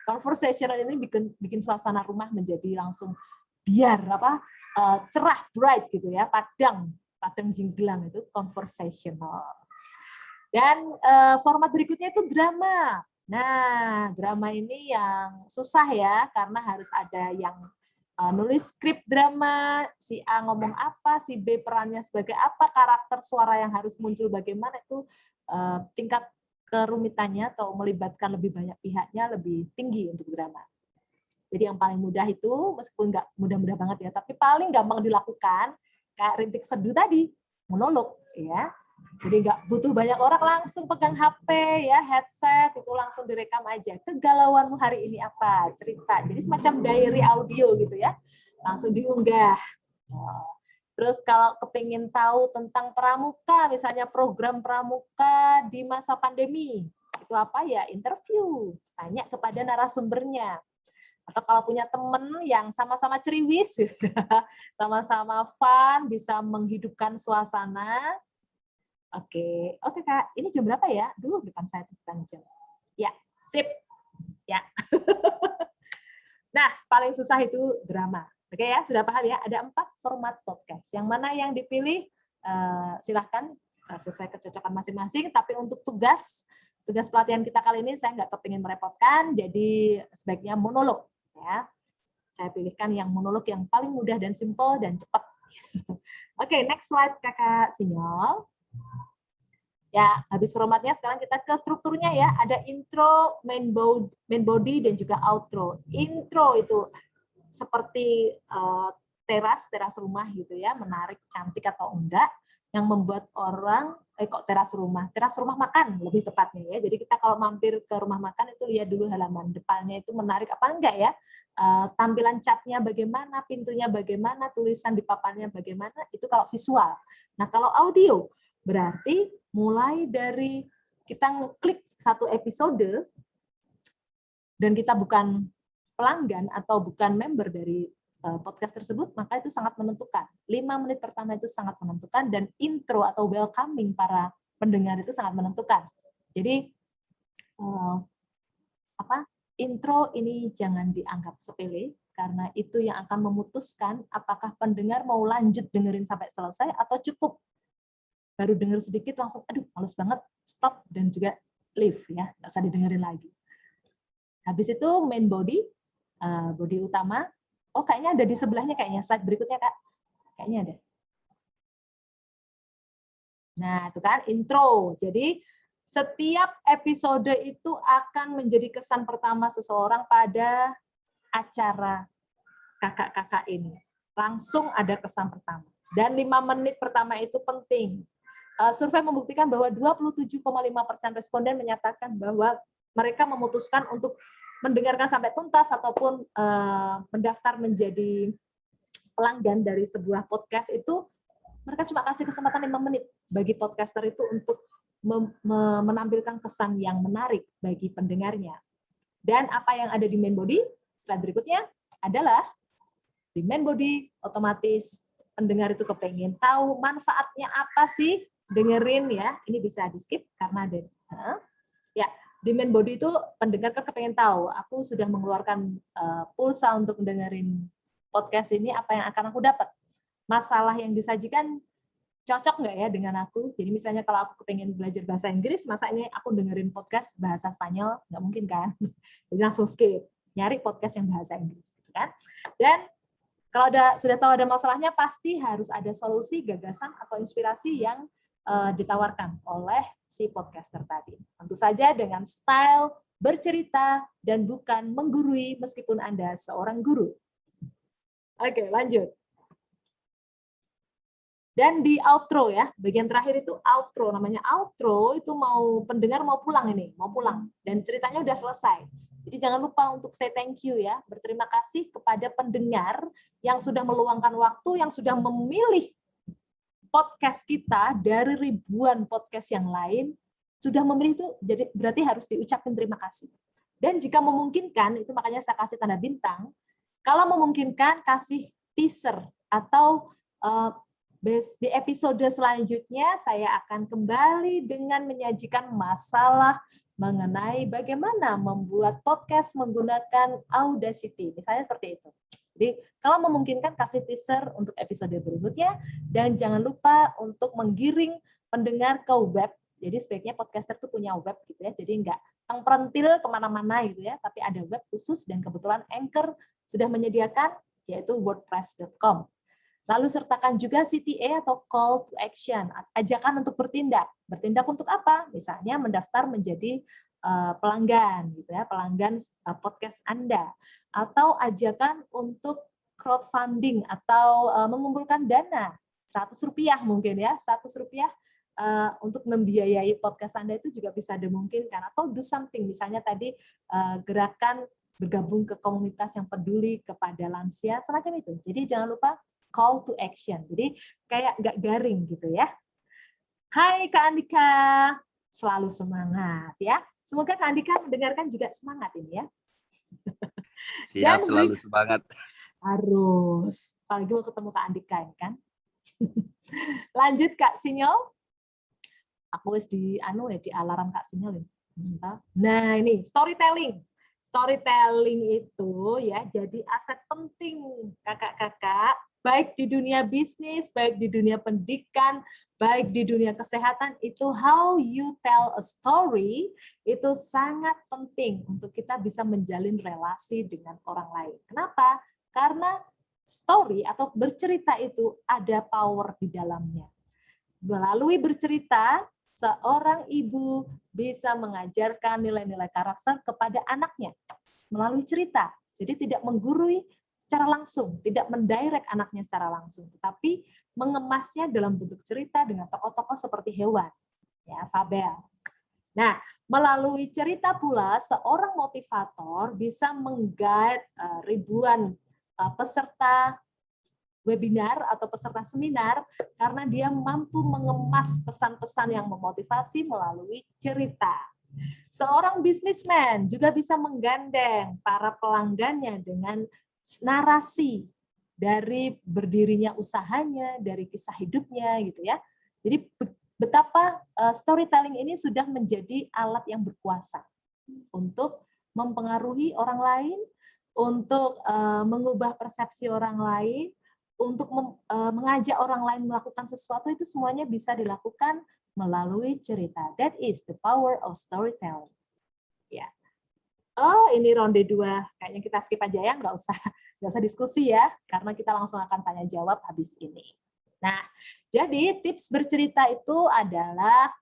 Conversational ini bikin suasana rumah menjadi langsung biar cerah, bright gitu ya, padang jinggelang, itu conversational. Dan format berikutnya itu drama. Nah, drama ini yang susah ya, karena harus ada yang nulis skrip drama, si A ngomong apa, si B perannya sebagai apa, karakter suara yang harus muncul bagaimana, itu tingkat kerumitannya atau melibatkan lebih banyak pihaknya lebih tinggi untuk drama. Jadi yang paling mudah itu, meskipun nggak mudah-mudah banget ya, tapi paling gampang dilakukan, kayak Rintik Seduh tadi, monolog ya. Jadi nggak butuh banyak orang, langsung pegang HP ya, headset itu langsung direkam aja. Kegalauanmu hari ini apa? Cerita. Jadi semacam diary audio gitu ya. Langsung diunggah. Terus kalau kepingin tahu tentang pramuka, misalnya program pramuka di masa pandemi, itu apa ya? Interview. Tanya kepada narasumbernya. Atau kalau punya temen yang sama-sama ceriwis, sama-sama fun, bisa menghidupkan suasana. Oke, Kak, ini jam berapa ya? Dulu depan saya bukan jam. Ya, sip. Ya. Nah, paling susah itu drama. Oke ya, sudah paham ya? Ada 4 format podcast. Yang mana yang dipilih, silahkan sesuai kecocokan masing-masing. Tapi untuk tugas pelatihan kita kali ini saya nggak kepingin merepotkan, jadi sebaiknya monolog. Ya. Saya pilihkan yang monolog yang paling mudah dan simple dan cepat. Oke, next slide Kakak Sinyol. Ya, habis formatnya sekarang kita ke strukturnya ya. Ada intro, main body, dan juga outro. Intro itu seperti teras rumah gitu ya, menarik, cantik atau enggak, yang membuat orang, kok teras rumah makan lebih tepatnya ya. Jadi kita kalau mampir ke rumah makan itu lihat dulu halaman depannya itu menarik apa enggak ya. Tampilan catnya bagaimana, pintunya bagaimana, tulisan di papannya bagaimana, itu kalau visual. Nah kalau audio, berarti mulai dari kita ngeklik satu episode dan kita bukan pelanggan atau bukan member dari podcast tersebut, maka itu sangat menentukan. 5 menit pertama itu sangat menentukan, dan intro atau welcoming para pendengar itu sangat menentukan. Jadi intro ini jangan dianggap sepele, karena itu yang akan memutuskan apakah pendengar mau lanjut dengerin sampai selesai atau cukup baru denger sedikit langsung aduh males banget, stop dan juga leave ya, nggak usah didengerin lagi. Habis itu main body, body utama. Oh kayaknya ada di sebelahnya, kayaknya slide berikutnya Kak, kayaknya ada. Nah itu kan intro. Jadi setiap episode itu akan menjadi kesan pertama seseorang pada acara kakak-kakak ini. Langsung ada kesan pertama. Dan 5 menit pertama itu penting. Survei membuktikan bahwa 27,5% responden menyatakan bahwa mereka memutuskan untuk mendengarkan sampai tuntas ataupun mendaftar menjadi pelanggan dari sebuah podcast itu, mereka cuma kasih kesempatan 5 menit bagi podcaster itu untuk menampilkan kesan yang menarik bagi pendengarnya. Dan apa yang ada di main body, slide berikutnya adalah di main body otomatis pendengar itu kepengen tahu manfaatnya apa sih dengerin ya. Ini bisa di skip karena ada ya. Di main body itu pendengar kan kepengen tahu, aku sudah mengeluarkan pulsa untuk dengerin podcast ini, apa yang akan aku dapat? Masalah yang disajikan cocok nggak ya dengan aku? Jadi misalnya kalau aku kepengen belajar bahasa Inggris, masanya aku dengerin podcast bahasa Spanyol, nggak mungkin kan? Jadi langsung skip, nyari podcast yang bahasa Inggris, gitu kan? Dan kalau sudah tahu ada masalahnya, pasti harus ada solusi, gagasan, atau inspirasi yang ditawarkan oleh si podcaster tadi. Tentu saja dengan style bercerita dan bukan menggurui meskipun Anda seorang guru. Oke, lanjut. Dan di outro ya, bagian terakhir itu outro. Namanya outro itu pendengar mau pulang ini, mau pulang. Dan ceritanya udah selesai. Jadi jangan lupa untuk say thank you ya. Berterima kasih kepada pendengar yang sudah meluangkan waktu, yang sudah memilih podcast kita dari ribuan podcast yang lain, sudah memilih itu, jadi berarti harus diucapkan terima kasih. Dan jika memungkinkan, itu makanya saya kasih tanda bintang, kalau memungkinkan kasih teaser atau di episode selanjutnya saya akan kembali dengan menyajikan masalah mengenai bagaimana membuat podcast menggunakan Audacity. Misalnya seperti itu. Jadi kalau memungkinkan kasih teaser untuk episode berikutnya, dan jangan lupa untuk menggiring pendengar ke web. Jadi sebaiknya podcaster itu punya web gitu ya. Jadi nggak tengperentil kemana-mana gitu ya, tapi ada web khusus dan kebetulan Anchor sudah menyediakan, yaitu wordpress.com. Lalu sertakan juga CTA atau call to action, ajakan untuk bertindak. Bertindak untuk apa? Misalnya mendaftar menjadi pelanggan gitu ya, pelanggan podcast Anda, atau ajakan untuk crowdfunding atau mengumpulkan dana Rp100 mungkin ya, Rp100 untuk membiayai podcast Anda itu juga bisa dimungkinkan, atau do something, misalnya tadi gerakan bergabung ke komunitas yang peduli kepada lansia, semacam itu. Jadi jangan lupa call to action. Jadi kayak nggak garing gitu ya. Hai Kak Andika, selalu semangat ya. Semoga Kak Andika mendengarkan juga semangat ini ya. Siap, Dan selalu semangat. harus. Apalagi mau ketemu Kak Andika ini kan. Lanjut Kak Sinyol. Aku wis di alarm Kak Sinyol ini. Nah, ini storytelling. Storytelling itu ya jadi aset penting kakak-kakak, baik di dunia bisnis, baik di dunia pendidikan, baik di dunia kesehatan, itu how you tell a story itu sangat penting untuk kita bisa menjalin relasi dengan orang lain. Kenapa? Karena story atau bercerita itu ada power di dalamnya. Melalui bercerita, seorang ibu bisa mengajarkan nilai-nilai karakter kepada anaknya melalui cerita. Jadi tidak menggurui secara langsung, tidak mendirect anaknya secara langsung, tetapi mengemasnya dalam bentuk cerita dengan tokoh-tokoh seperti hewan, ya, fabel. Nah, melalui cerita pula seorang motivator bisa mengguide ribuan peserta webinar atau peserta seminar karena dia mampu mengemas pesan-pesan yang memotivasi melalui cerita. Seorang bisnismen juga bisa menggandeng para pelanggannya dengan narasi dari berdirinya usahanya, dari kisah hidupnya gitu ya. Jadi betapa storytelling ini sudah menjadi alat yang berkuasa untuk mempengaruhi orang lain, untuk mengubah persepsi orang lain, untuk mengajak orang lain melakukan sesuatu, itu semuanya bisa dilakukan melalui cerita. That is the power of storytelling. Ya. Oh, ini ronde 2. Kayaknya kita skip aja ya, nggak usah diskusi ya, karena kita langsung akan tanya jawab habis ini. Nah, jadi tips bercerita itu adalah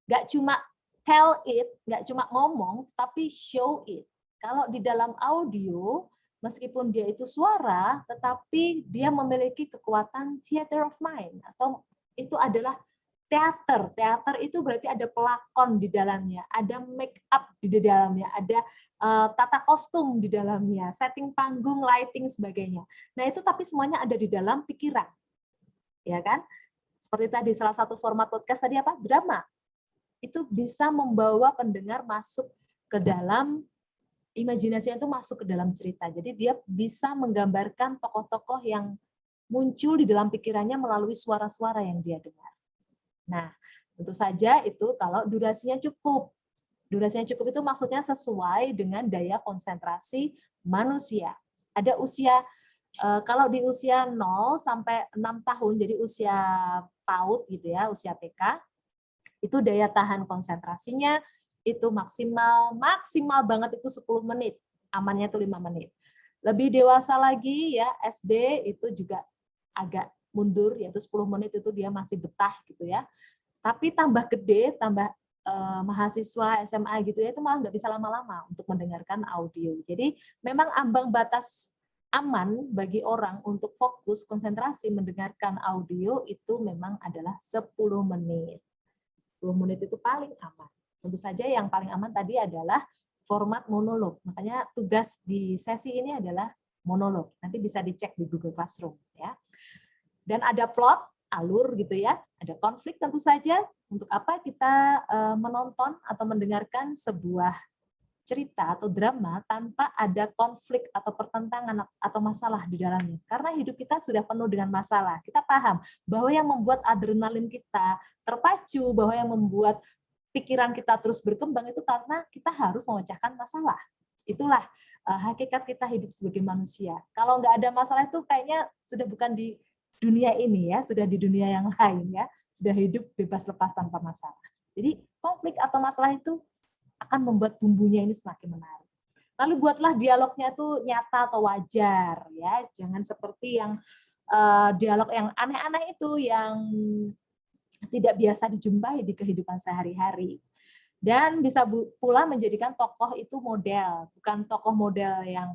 nggak cuma tell it, nggak cuma ngomong, tapi show it. Kalau di dalam audio, meskipun dia itu suara, tetapi dia memiliki kekuatan theater of mind, atau itu adalah teater. Teater itu berarti ada pelakon di dalamnya, ada make up di dalamnya, ada tata kostum di dalamnya, setting panggung, lighting, sebagainya. Nah itu tapi semuanya ada di dalam pikiran, ya kan? Seperti tadi salah satu format podcast tadi apa? Drama. Itu bisa membawa pendengar masuk ke dalam imajinasinya, itu masuk ke dalam cerita. Jadi dia bisa menggambarkan tokoh-tokoh yang muncul di dalam pikirannya melalui suara-suara yang dia dengar. Nah, tentu saja itu kalau durasinya cukup. Durasinya cukup itu maksudnya sesuai dengan daya konsentrasi manusia. Ada usia, kalau di usia 0 sampai 6 tahun, jadi usia PAUD gitu ya, usia TK, itu daya tahan konsentrasinya itu maksimal banget itu 10 menit, amannya itu 5 menit. Lebih dewasa lagi ya, SD itu juga agak mundur, yaitu 10 menit itu dia masih betah gitu ya. Tapi tambah gede, tambah mahasiswa SMA gitu ya, itu malah nggak bisa lama-lama untuk mendengarkan audio. Jadi memang ambang batas aman bagi orang untuk fokus, konsentrasi mendengarkan audio itu memang adalah 10 menit. 10 menit itu paling aman. Tentu saja yang paling aman tadi adalah format monolog. Makanya tugas di sesi ini adalah monolog. Nanti bisa dicek di Google Classroom ya. Dan ada plot, alur gitu ya. Ada konflik tentu saja. Untuk apa kita menonton atau mendengarkan sebuah cerita atau drama tanpa ada konflik atau pertentangan atau masalah di dalamnya. Karena hidup kita sudah penuh dengan masalah. Kita paham bahwa yang membuat adrenalin kita terpacu, bahwa yang membuat pikiran kita terus berkembang itu karena kita harus memecahkan masalah. Itulah hakikat kita hidup sebagai manusia. Kalau nggak ada masalah itu kayaknya sudah bukan di dunia ini ya, sudah di dunia yang lain ya, sudah hidup bebas lepas tanpa masalah. Jadi konflik atau masalah itu akan membuat bumbunya ini semakin menarik. Lalu buatlah dialognya itu nyata atau wajar ya, jangan seperti yang dialog yang aneh-aneh itu yang tidak biasa dijumpai di kehidupan sehari-hari. Dan bisa pula menjadikan tokoh itu model, bukan tokoh model yang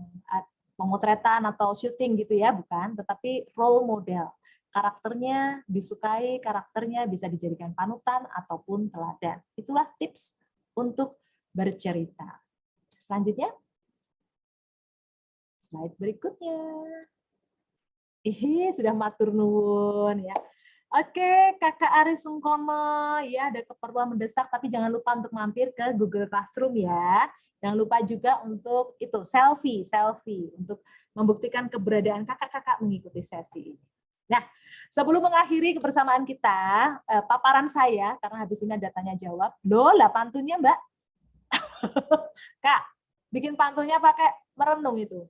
pemotretan atau syuting gitu ya, bukan, tetapi role model. Karakternya disukai, karakternya bisa dijadikan panutan ataupun teladan. Itulah tips untuk bercerita. Selanjutnya, slide berikutnya. Sudah matur nuwun ya. Oke, Kakak Ari Sungkono, ya ada keperluan mendesak, tapi jangan lupa untuk mampir ke Google Classroom ya. Jangan lupa juga untuk itu selfie untuk membuktikan keberadaan kakak-kakak mengikuti sesi ini. Nah, sebelum mengakhiri kebersamaan kita, paparan saya karena habis ini ada tanya jawab. Loh, lah pantunnya Mbak. Kak, bikin pantunnya pakai merenung itu.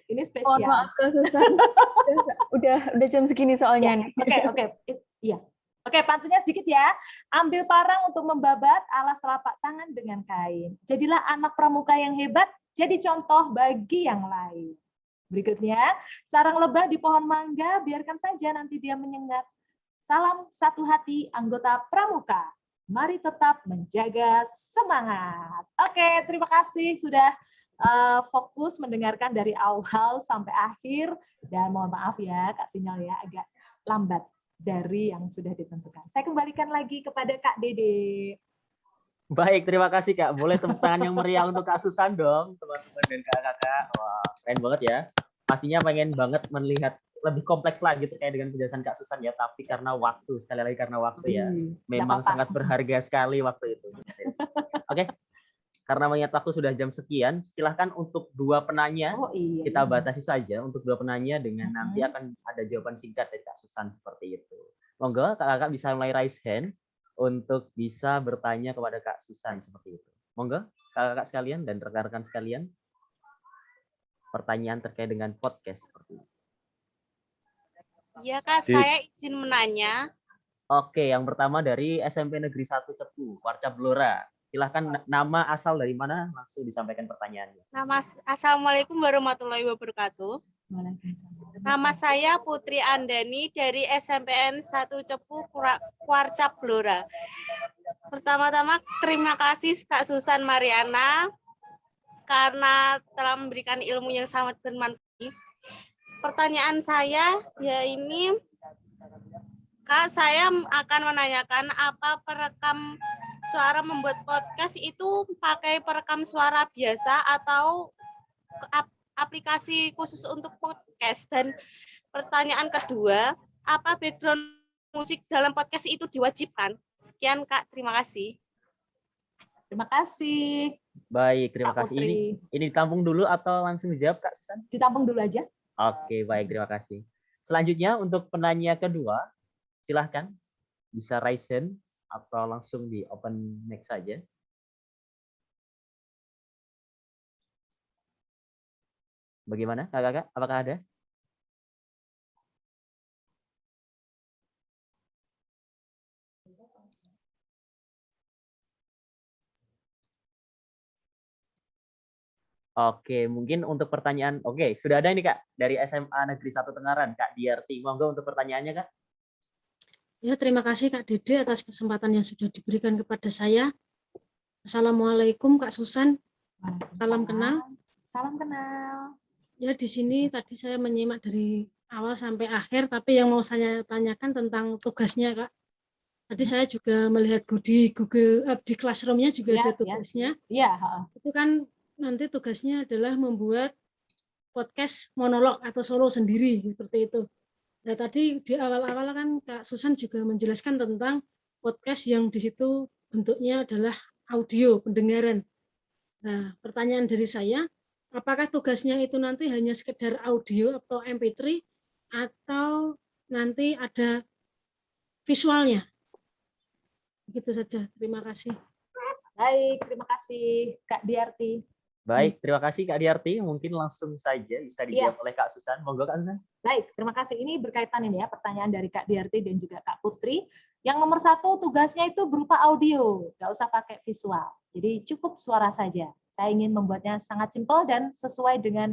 Ini Oh, spesial. maaf Kak Susan. Udah jam segini soalnya nih. Oke. Iya. Oke, pantunnya sedikit ya. Ambil parang untuk membabat, alas telapak tangan dengan kain. Jadilah anak pramuka yang hebat, jadi contoh bagi yang lain. Berikutnya, sarang lebah di pohon mangga, biarkan saja nanti dia menyengat. Salam satu hati anggota pramuka. Mari tetap menjaga semangat. Oke, terima kasih sudah fokus mendengarkan dari awal sampai akhir. Dan mohon maaf ya, Kak Sinyal ya, agak lambat dari yang sudah ditentukan. Saya kembalikan lagi kepada Kak Dede. Baik, terima kasih Kak. Boleh tepuk tangan yang meriah untuk Kak Susan dong, teman-teman dan kakak-kakak. Wah, keren banget ya. Pastinya pengen banget melihat lebih kompleks lagi terkait dengan penjelasan Kak Susan ya, tapi karena waktu, sekali lagi karena waktu ya. Memang sangat berharga sekali waktu itu. Oke, karena mengingat waktu sudah jam sekian, silahkan untuk dua penanya, kita batasi saja untuk dua penanya dengan nanti akan ada jawaban singkat dari Kak Susan seperti itu. Monggo kakak-kakak bisa mulai raise hand untuk bisa bertanya kepada Kak Susan seperti itu. Monggo kakak-kakak sekalian dan rekan-rekan sekalian, pertanyaan terkait dengan podcast seperti itu. Iya Kak, saya izin menanya. Oke, yang pertama dari SMP Negeri 1 Cepu, Warcap Blora. Silahkan nama asal dari mana, langsung disampaikan pertanyaannya. Assalamualaikum warahmatullahi wabarakatuh. Nama saya Putri Andani dari SMPN 1 Cepu, Warcap Blora. Pertama-tama terima kasih Kak Susan Mariana karena telah memberikan ilmu yang sangat bermanfaat. Pertanyaan saya ya ini, Kak, saya akan menanyakan apa perekam suara membuat podcast itu pakai perekam suara biasa atau aplikasi khusus untuk podcast? Dan pertanyaan kedua, apa background musik dalam podcast itu diwajibkan? Sekian Kak, terima kasih. Terima kasih. Baik, terima Kak kasih. Putri. Ini ditampung dulu atau langsung dijawab Kak Susan? Ditampung dulu aja. Oke, baik, terima kasih. Selanjutnya untuk penanya kedua, silahkan bisa raise hand atau langsung di open mic saja. Bagaimana kakak-kakak? Apakah ada? Oke, mungkin untuk pertanyaan, oke, sudah ada ini Kak, dari SMA Negeri 1 Tengaran, Kak Diarti. Monggo untuk pertanyaannya Kak. Ya, terima kasih Kak Dede atas kesempatan yang sudah diberikan kepada saya. Assalamualaikum Kak Susan. Salam kenal. Salam kenal. Ya, di sini tadi saya menyimak dari awal sampai akhir, tapi yang mau saya tanyakan tentang tugasnya Kak. Tadi saya juga melihat di Google di Classroom-nya juga ada tugasnya. Iya. Itu kan nanti tugasnya adalah membuat podcast monolog atau solo sendiri seperti itu. Nah, tadi di awal-awal kan Kak Susan juga menjelaskan tentang podcast yang di situ bentuknya adalah audio, pendengaran. Nah, pertanyaan dari saya, apakah tugasnya itu nanti hanya sekedar audio atau MP3 atau nanti ada visualnya? Begitu saja. Terima kasih. Baik, terima kasih Kak Diarti. Baik, terima kasih Kak Diarti. Mungkin langsung saja bisa dijawab oleh Kak Susan. Monggo Kak Susan. Baik, terima kasih. Ini berkaitan ini ya, pertanyaan dari Kak Diarti dan juga Kak Putri. Yang nomor 1, tugasnya itu berupa audio, nggak usah pakai visual. Jadi cukup suara saja. Saya ingin membuatnya sangat simpel dan sesuai dengan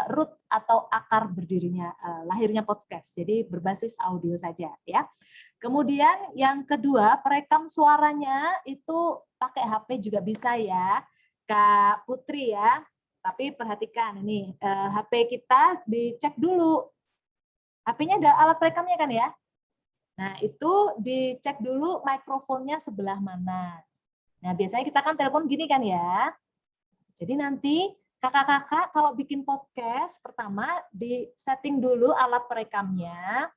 root atau akar berdirinya, lahirnya podcast. Jadi berbasis audio saja ya. Kemudian yang kedua, perekam suaranya itu pakai HP juga bisa ya. Kak Putri ya, tapi perhatikan ini HP kita dicek dulu. HP-nya ada alat perekamnya kan ya? Nah itu dicek dulu mikrofonnya sebelah mana. Nah biasanya kita kan telepon gini kan ya. Jadi nanti kakak-kakak kalau bikin podcast, pertama di setting dulu alat perekamnya.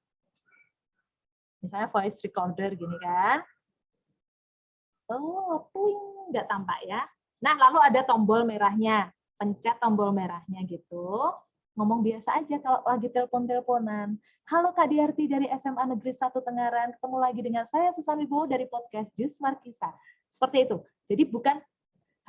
Misalnya voice recorder gini kan. Oh, puing, nggak tampak ya. Nah, lalu ada tombol merahnya. Pencet tombol merahnya gitu. Ngomong biasa aja kalau lagi telepon-teleponan. Halo Kak Diarti dari SMA Negeri 1 Tengaran. Ketemu lagi dengan saya Susan Wibowo dari podcast Jus Markisa. Seperti itu. Jadi bukan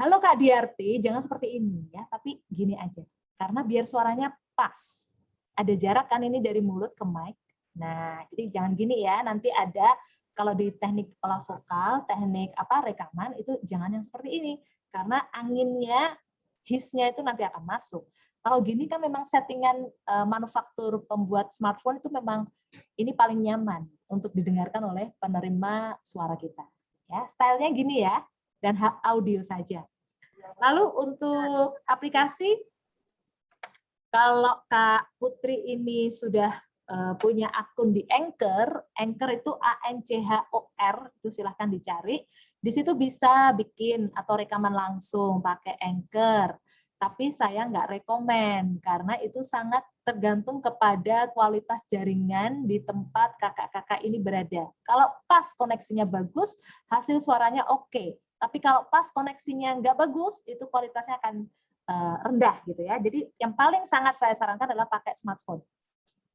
halo Kak Diarti, jangan seperti ini ya, tapi gini aja. Karena biar suaranya pas. Ada jarak kan ini dari mulut ke mic. Nah, jadi jangan gini ya. Nanti ada kalau di teknik olah vokal, teknik rekaman itu jangan yang seperti ini karena anginnya, hissnya itu nanti akan masuk. Kalau gini kan memang settingan manufaktur pembuat smartphone itu memang ini paling nyaman untuk didengarkan oleh penerima suara kita. Ya, stylenya gini ya dan audio saja. Lalu untuk aplikasi, kalau Kak Putri ini sudah punya akun di Anchor itu ANCHOR, itu silahkan dicari. Di situ bisa bikin atau rekaman langsung pakai Anchor. Tapi saya nggak rekomen, karena itu sangat tergantung kepada kualitas jaringan di tempat kakak-kakak ini berada. Kalau pas koneksinya bagus, hasil suaranya oke. Tapi kalau pas koneksinya nggak bagus, itu kualitasnya akan rendah gitu ya. Jadi yang paling sangat saya sarankan adalah pakai smartphone.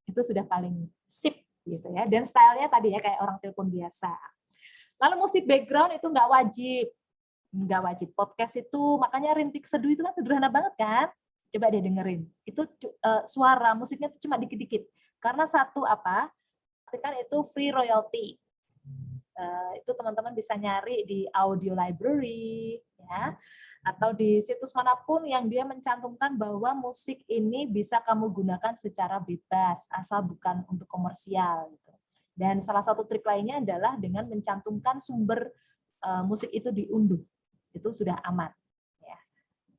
Itu sudah paling sip gitu ya. Dan stylenya tadi ya kayak orang telepon biasa. Lalu musik background itu nggak wajib. Podcast itu makanya rintik seduh itu kan sederhana banget kan. Coba deh dengerin. Itu suara musiknya itu cuma dikit-dikit. Karena satu kan itu free royalty. Itu teman-teman bisa nyari di audio library ya. Atau di situs manapun yang dia mencantumkan bahwa musik ini bisa kamu gunakan secara bebas, asal bukan untuk komersial. Gitu. Dan salah satu trik lainnya adalah dengan mencantumkan sumber musik itu diunduh. Itu sudah aman. Ya.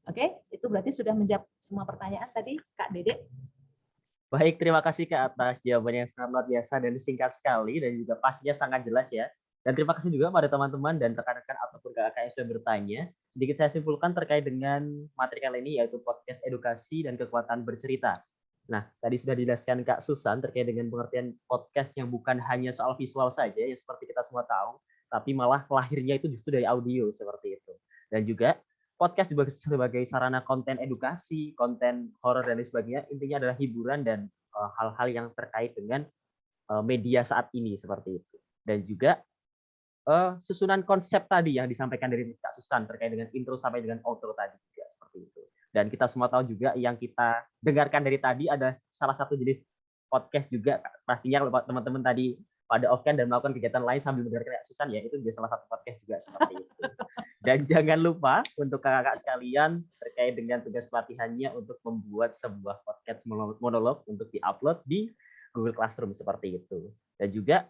Oke, itu berarti sudah menjawab semua pertanyaan tadi, Kak Dede. Baik, terima kasih Kak atas jawabannya yang sangat luar biasa dan singkat sekali dan juga pastinya sangat jelas ya. Dan terima kasih juga pada teman-teman dan rekan-rekan ataupun kakak yang sudah bertanya. Sedikit saya simpulkan terkait dengan materi kali ini yaitu podcast edukasi dan kekuatan bercerita. Nah, tadi sudah dijelaskan Kak Susan terkait dengan pengertian podcast yang bukan hanya soal visual saja yang seperti kita semua tahu, tapi malah lahirnya itu justru dari audio seperti itu. Dan juga podcast sebagai sarana konten edukasi, konten horor dan lain sebagainya, intinya adalah hiburan dan hal-hal yang terkait dengan media saat ini seperti itu. Dan juga susunan konsep tadi yang disampaikan dari Kak Susan terkait dengan intro sampai dengan outro tadi juga seperti itu. Dan kita semua tahu juga yang kita dengarkan dari tadi ada salah satu jenis podcast juga pastinya kalau teman-teman tadi pada off-cam dan melakukan kegiatan lain sambil mendengarkan Kak Susan ya itu juga salah satu podcast juga seperti itu. Dan jangan lupa untuk kakak-kakak sekalian terkait dengan tugas pelatihannya untuk membuat sebuah podcast monolog untuk diupload di Google Classroom seperti itu. Dan juga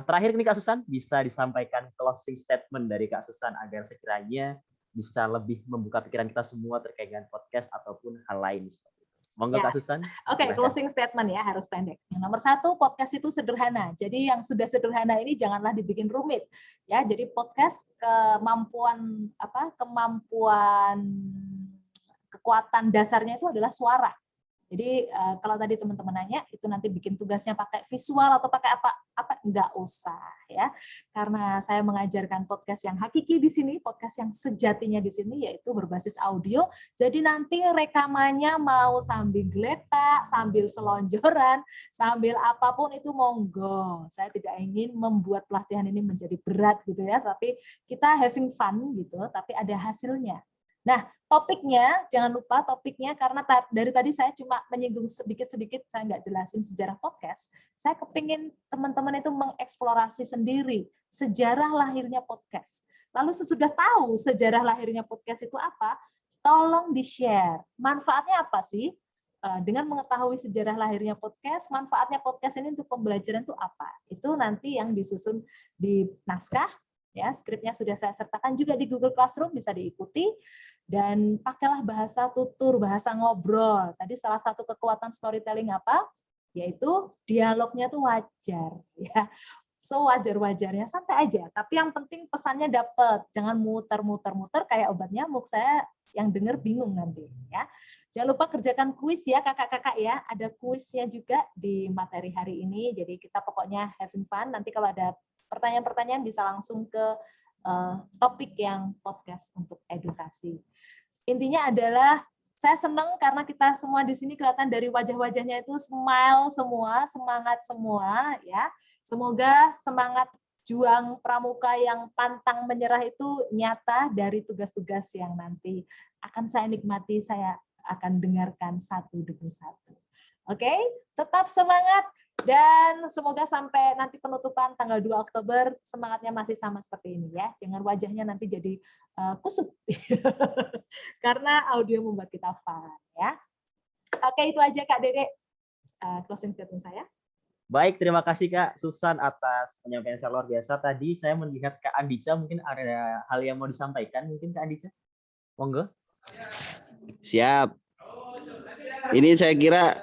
terakhir nih Kak Susan, bisa disampaikan closing statement dari Kak Susan agar sekiranya bisa lebih membuka pikiran kita semua terkait dengan podcast ataupun hal lain. Monggo Kak Susan. Oke, closing statement ya, harus pendek. Yang nomor 1, podcast itu sederhana. Jadi yang sudah sederhana ini janganlah dibikin rumit. Ya, jadi podcast kekuatan dasarnya itu adalah suara. Jadi kalau tadi teman-teman nanya itu nanti bikin tugasnya pakai visual atau pakai apa enggak usah ya. Karena saya mengajarkan podcast yang hakiki di sini, podcast yang sejatinya di sini yaitu berbasis audio. Jadi nanti rekamannya mau sambil geletak, sambil selonjoran, sambil apapun itu monggo. Saya tidak ingin membuat pelatihan ini menjadi berat gitu ya, tapi kita having fun gitu, tapi ada hasilnya. Nah, topiknya, jangan lupa topiknya, karena dari tadi saya cuma menyinggung sedikit-sedikit, saya nggak jelasin sejarah podcast. Saya kepingin teman-teman itu mengeksplorasi sendiri sejarah lahirnya podcast. Lalu sesudah tahu sejarah lahirnya podcast itu apa, tolong di-share. Manfaatnya apa sih? Dengan mengetahui sejarah lahirnya podcast, manfaatnya podcast ini untuk pembelajaran itu apa? Itu nanti yang disusun di naskah, ya, skripnya sudah saya sertakan juga di Google Classroom, bisa diikuti. Dan pakailah bahasa tutur, bahasa ngobrol. Tadi salah satu kekuatan storytelling apa? Yaitu dialognya tuh wajar. Ya. Sewajar-wajarnya, santai aja. Tapi yang penting pesannya dapat. Jangan muter-muter-muter kayak obat nyamuk. Saya yang dengar bingung nanti. Ya. Jangan lupa kerjakan kuis ya kakak-kakak ya. Ada kuisnya juga di materi hari ini. Jadi kita pokoknya having fun. Nanti kalau ada pertanyaan-pertanyaan bisa langsung ke topik yang podcast untuk edukasi. Intinya adalah saya senang karena kita semua di sini kelihatan dari wajah-wajahnya itu smile semua, semangat semua ya. Semoga semangat juang pramuka yang pantang menyerah itu nyata dari tugas-tugas yang nanti akan saya nikmati, saya akan dengarkan satu demi satu. Oke, tetap semangat dan semoga sampai nanti penutupan tanggal 2 Oktober semangatnya masih sama seperti ini ya. Jangan wajahnya nanti jadi kusut. Karena audio membuat kita fun ya. Oke, itu aja Kak Dede closing statement saya. Baik, terima kasih Kak Susan atas penyampaian yang luar biasa. Tadi saya melihat Kak Andisa mungkin ada hal yang mau disampaikan, mungkin Kak Andisa. Monggo. Siap. Ini saya kira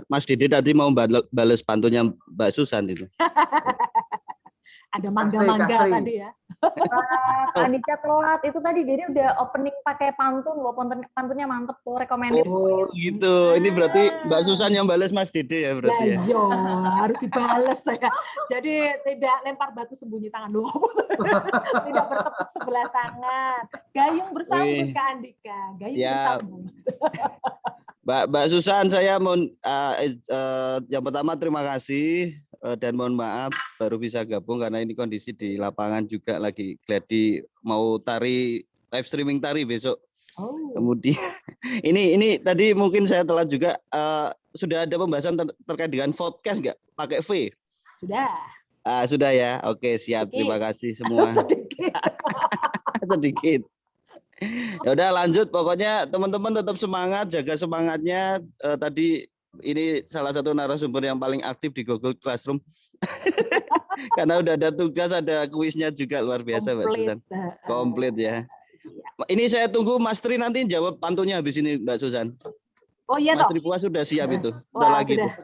Mas Dede tadi mau balas pantunnya Mbak Susan itu. Ada mangga-mangga tadi ya. Kak Andika telat. Itu tadi Dede udah opening pakai pantun loh. Pantunnya mantep tuh, recommended. Oh gitu. Ini berarti Mbak Susan yang balas Mas Dede ya berarti ya. Yo, harus dibales saya. Jadi tidak lempar batu sembunyi tangan doang. Tidak bertepuk sebelah tangan. Gayung bersambut Kak Andika. Gayung bersambut. Mbak Susan, saya mau yang pertama terima kasih dan mohon maaf baru bisa gabung karena ini kondisi di lapangan juga lagi gladi mau tari live streaming tari besok. Oh. Kemudian ini tadi mungkin saya telat juga sudah ada pembahasan terkait dengan podcast nggak pakai V? Sudah. Sudah ya. Oke, siap. Sedikit. Terima kasih semua. Sedikit. Ya udah lanjut, pokoknya teman-teman tetap semangat, jaga semangatnya. Tadi ini salah satu narasumber yang paling aktif di Google Classroom. Karena udah ada tugas, ada kuisnya juga luar biasa Mbak Susan. Komplit ya. Ini saya tunggu Mas Tri nanti jawab pantunnya habis ini Mbak Susan. Oh iya Mas Tri Puas sudah siap itu. Wah, sudah.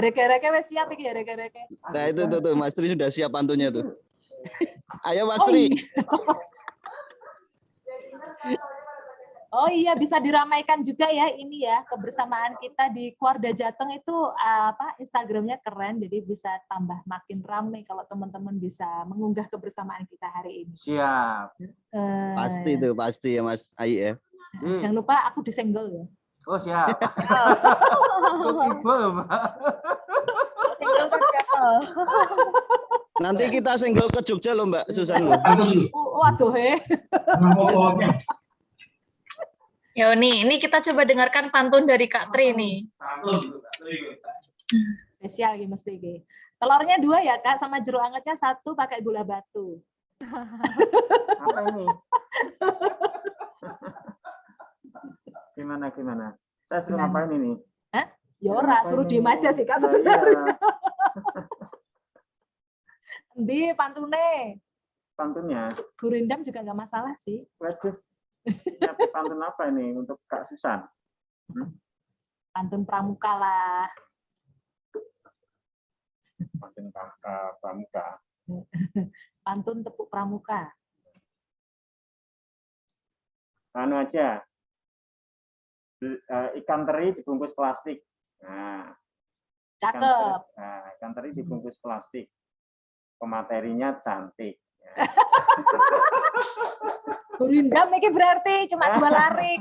Reke-reke siap iki ya reke-reke. Nah itu tuh Mas Tri sudah siap pantunnya tuh. Ayo Mas Tri. Oh iya, bisa diramaikan juga ya ini ya kebersamaan kita di Kuarda Jateng itu Instagramnya keren, jadi bisa tambah makin ramai kalau teman-teman bisa mengunggah kebersamaan kita hari ini. Siap. Pasti itu pasti ya Mas Ai ya. Jangan lupa aku disenggol ya. Oh siap. Nanti kita senggol ke Jogja loh Mbak Susan. Waduh Ya ini kita coba dengarkan pantun dari Kak Tri nih. Spesial gitu mesti gitu. Telurnya 2 ya Kak, sama jeruk angetnya 1 pakai gula batu. Apa ini? Gimana? Saya suruh ngapain ini? Hah? Ya ora, suruh diem aja sih Kak sebenarnya. Di pantunnya. Gurindam juga nggak masalah sih. Waduh. Pantun apa ini untuk Kak Susan? Pantun pramuka lah. Pantun pramuka. Pantun tepuk pramuka. Anu aja. Ikan teri dibungkus plastik. Nah. Cakep. Ikan teri dibungkus plastik. Pematerinya cantik. Gurindam ini berarti cuma 2 larik.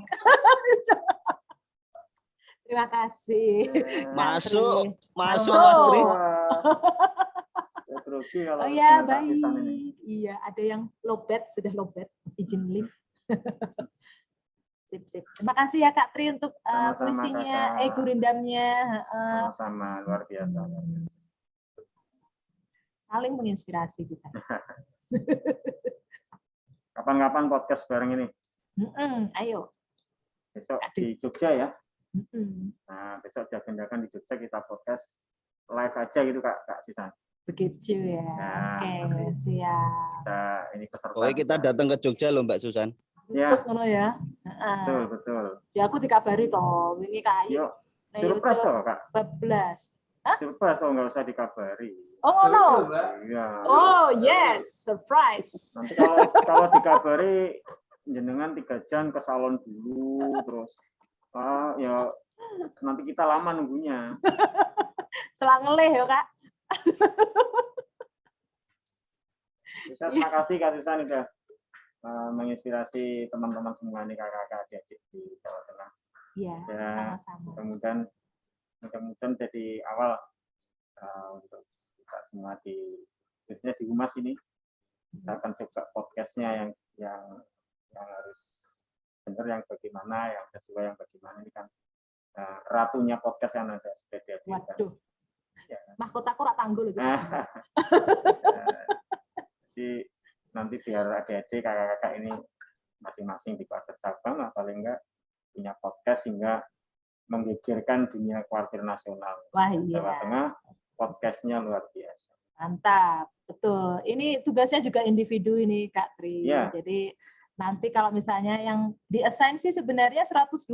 Terima kasih. Masuk Mas Tri. Oh ya baik. Iya, ada yang lowbat, sudah lowbat, izin lift. Sip. Terima kasih ya Kak Tri untuk puisinya, gurindamnya. Sama luar biasa. Saling menginspirasi kita. Kapan-kapan podcast bareng ini. Ayo. Besok di Jogja ya. Nah, besok diagendakan di Jogja kita podcast live aja gitu Kak Susan. Begitu ya. Nah, oke, siap. Bisa ini peserta. Oh, kita datang ke Jogja loh Mbak Susan. Ya. Betul. Ya aku dikabari toh, ini Kak Ayu. Surprise toh Kak. 14. Hah? Surprise toh, nggak usah dikabari. Oh no. Iya. Oh yes, surprise. Nanti kalau dikabari jenengan 3 jam ke salon dulu terus. Ya nanti kita lama nunggunya. Selang ngelih ya Kak. Susan, terima kasih Kak Susan udah menginspirasi teman-teman semua nih, kakak-kakak adik-adik di Jawa Tengah. Iya, Ya, sama-sama. mudah-mudahan jadi awal untuk kita semua khususnya di Humas ini. Kita akan coba podcastnya yang harus benar, yang bagaimana, yang sesuai, yang bagaimana. Ini kan ratunya podcast yang ada sudah dihadirkan. Waduh, ya. Mahkotaku rak tanggul gitu. Jadi nanti biar adik-adik, kakak-kakak ini masing-masing di kuartir cabang, paling enggak punya podcast sehingga menggegerkan dunia kuartir nasional. Wah, Jawa iya. Tengah, podcastnya luar biasa. Mantap, betul. Ini tugasnya juga individu ini, Kak Tri. Ya. Jadi nanti kalau misalnya yang di-assign sih sebenarnya 112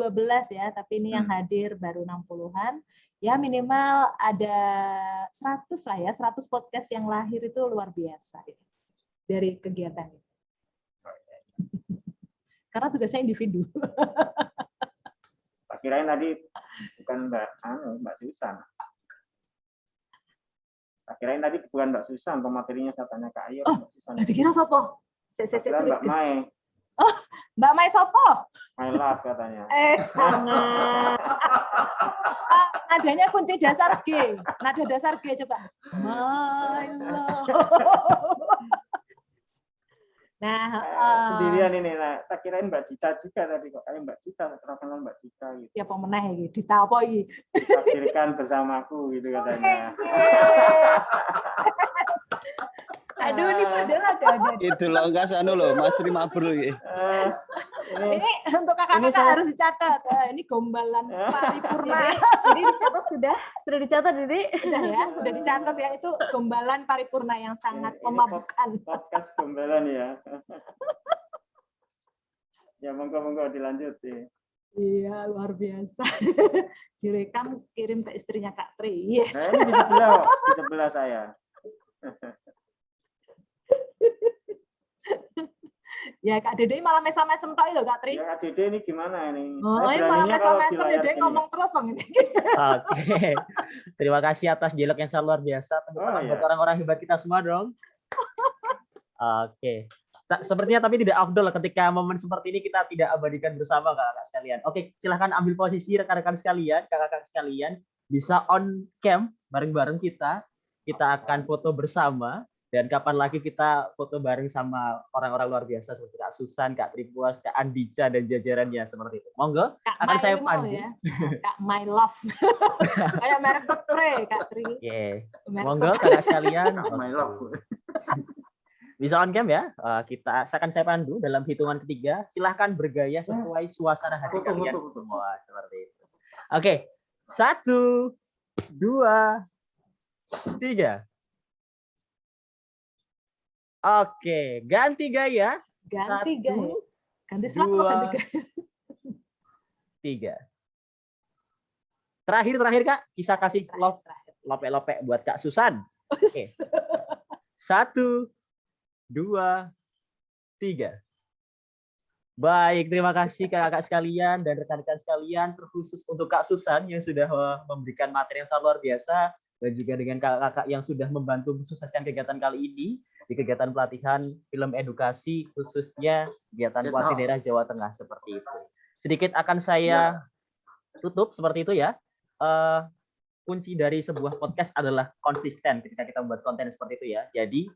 ya, tapi ini yang hadir baru 60-an. Ya minimal ada 100 lah ya, 100 podcast yang lahir itu luar biasa ya, dari kegiatan ini. Karena tugasnya individu. Tak kirain tadi bukan Mbak Susan. Tak kirain tadi bukan Mbak Susan, pematerinya saya tanya Kak Ayu. Oh, dikira sopo? Mbak Mai. Oh, Mbak Mai sopo? My love katanya. Sangat. Nadanya kunci dasar G. Nada dasar G coba. My love. Nah, sendirian ini. Nah, tak kirain Mbak Dita juga tadi, kok kayak Mbak Dita, terkenal Mbak Dita gitu. Ya pemenang iki, Dita apa iki? Takdirkan bersamaku gitu katanya. Aduh, ini padahal ada. Itu loh, enggak sanu loh, Mas Terima Bro. Ini untuk kakak-kakak harus dicatat. Ini gombalan paripurna. Jadi dicatat sudah dicatat, Didi. Sudah ya, sudah dicatat ya. Itu gombalan paripurna yang sangat memabukkan. Podcast gombalan ya. Ya monggo dilanjut ya. Iya, luar biasa. Direkam, kirim ke istrinya Kak Tri. Yes. Nah, ini di sebelah saya. Ya Kak Dede malah mesam-mesem tok lho Kak Tri. Ya Kak Dede ini gimana ini? Oh, ini malah mesam-mesem Dede ngomong terus dong ini. Oke. Terima kasih atas dialog yang sangat luar biasa. Buat orang-orang hebat kita semua dong. Oke. Sepertinya tapi tidak afdol ketika momen seperti ini kita tidak abadikan bersama kakak sekalian. Oke, silahkan ambil posisi rekan-rekan sekalian, kakak-kakak sekalian, bisa on cam bareng-bareng kita. Kita akan foto bersama. Dan kapan lagi kita foto bareng sama orang-orang luar biasa seperti Kak Susan, Kak Tripuas, Kak Andica, dan jajarannya seperti itu. Monggo, akan saya pandu. Ya. Kak My Love. Kayak merek spray, Kak Tri. Yeah. Monggo, kakak sekalian. My Love. Bisa on cam ya. Saya pandu dalam hitungan ketiga. Silahkan bergaya sesuai suasana hati kalian semua. Seperti itu. Oke. 1, 2, 3. Oke, ganti gaya. Ganti 1, gaya. Ganti slot 2, ganti gaya. 3. Terakhir Kak, Kisah kasih lope-lope buat Kak Susan. Oke. 1, 2, 3. Baik, terima kasih kakak sekalian dan rekan-rekan sekalian, terkhusus untuk Kak Susan yang sudah memberikan materi yang sangat luar biasa, dan juga dengan kakak-kakak yang sudah membantu mensukseskan kegiatan kali ini di kegiatan pelatihan film edukasi, khususnya kegiatan Kuartir Daerah Jawa Tengah seperti itu. Sedikit akan saya tutup seperti itu ya. Kunci dari sebuah podcast adalah konsisten ketika kita membuat konten seperti itu ya. Jadi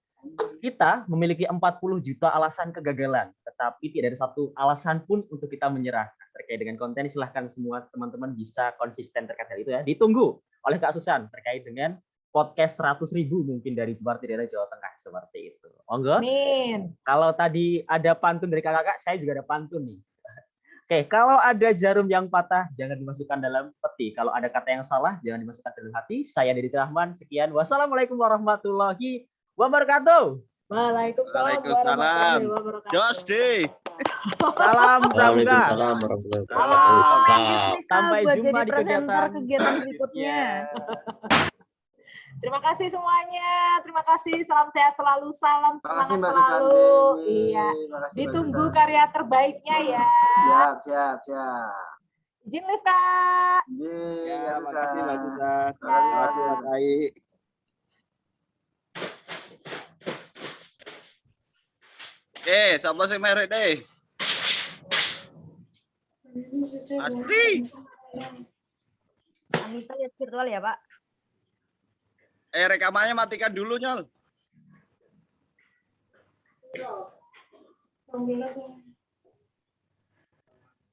kita memiliki 40 juta alasan kegagalan, tetapi tidak ada satu alasan pun untuk kita menyerah. Terkait dengan konten, silahkan semua teman-teman bisa konsisten terkait hal itu ya. Ditunggu oleh Kak Susan terkait dengan podcast 100.000 mungkin dari Kuartir Daerah Jawa Tengah seperti itu. Monggo. Amin. Kalau tadi ada pantun dari kakak-kakak, saya juga ada pantun nih. Oke, kalau ada jarum yang patah, jangan dimasukkan dalam peti. Kalau ada kata yang salah, jangan dimasukkan dalam hati. Saya Didi Rahman, sekian. Wassalamualaikum warahmatullahi wabarakatuh. Waalaikumsalam warahmatullahi wabarakatuh. Jos deh. Salam pramuka. Waalaikumsalam warahmatullahi wabarakatuh. Sampai buat jumpa jadi di kegiatan berikutnya. Terima kasih semuanya. Terima kasih. Salam sehat selalu. Salam semangat Mbak selalu. Susan. Iya. Makasih, Ditunggu Mbak Susan. karya terbaiknya ya. Siap. Izin live Kak. Ya, makasih Mbak Susan. Ya. Baik. Oke, siapa sih merek deh? Astri. Anissa lihat virtual ya, Pak? Rekamannya matikan dulu, Nyol.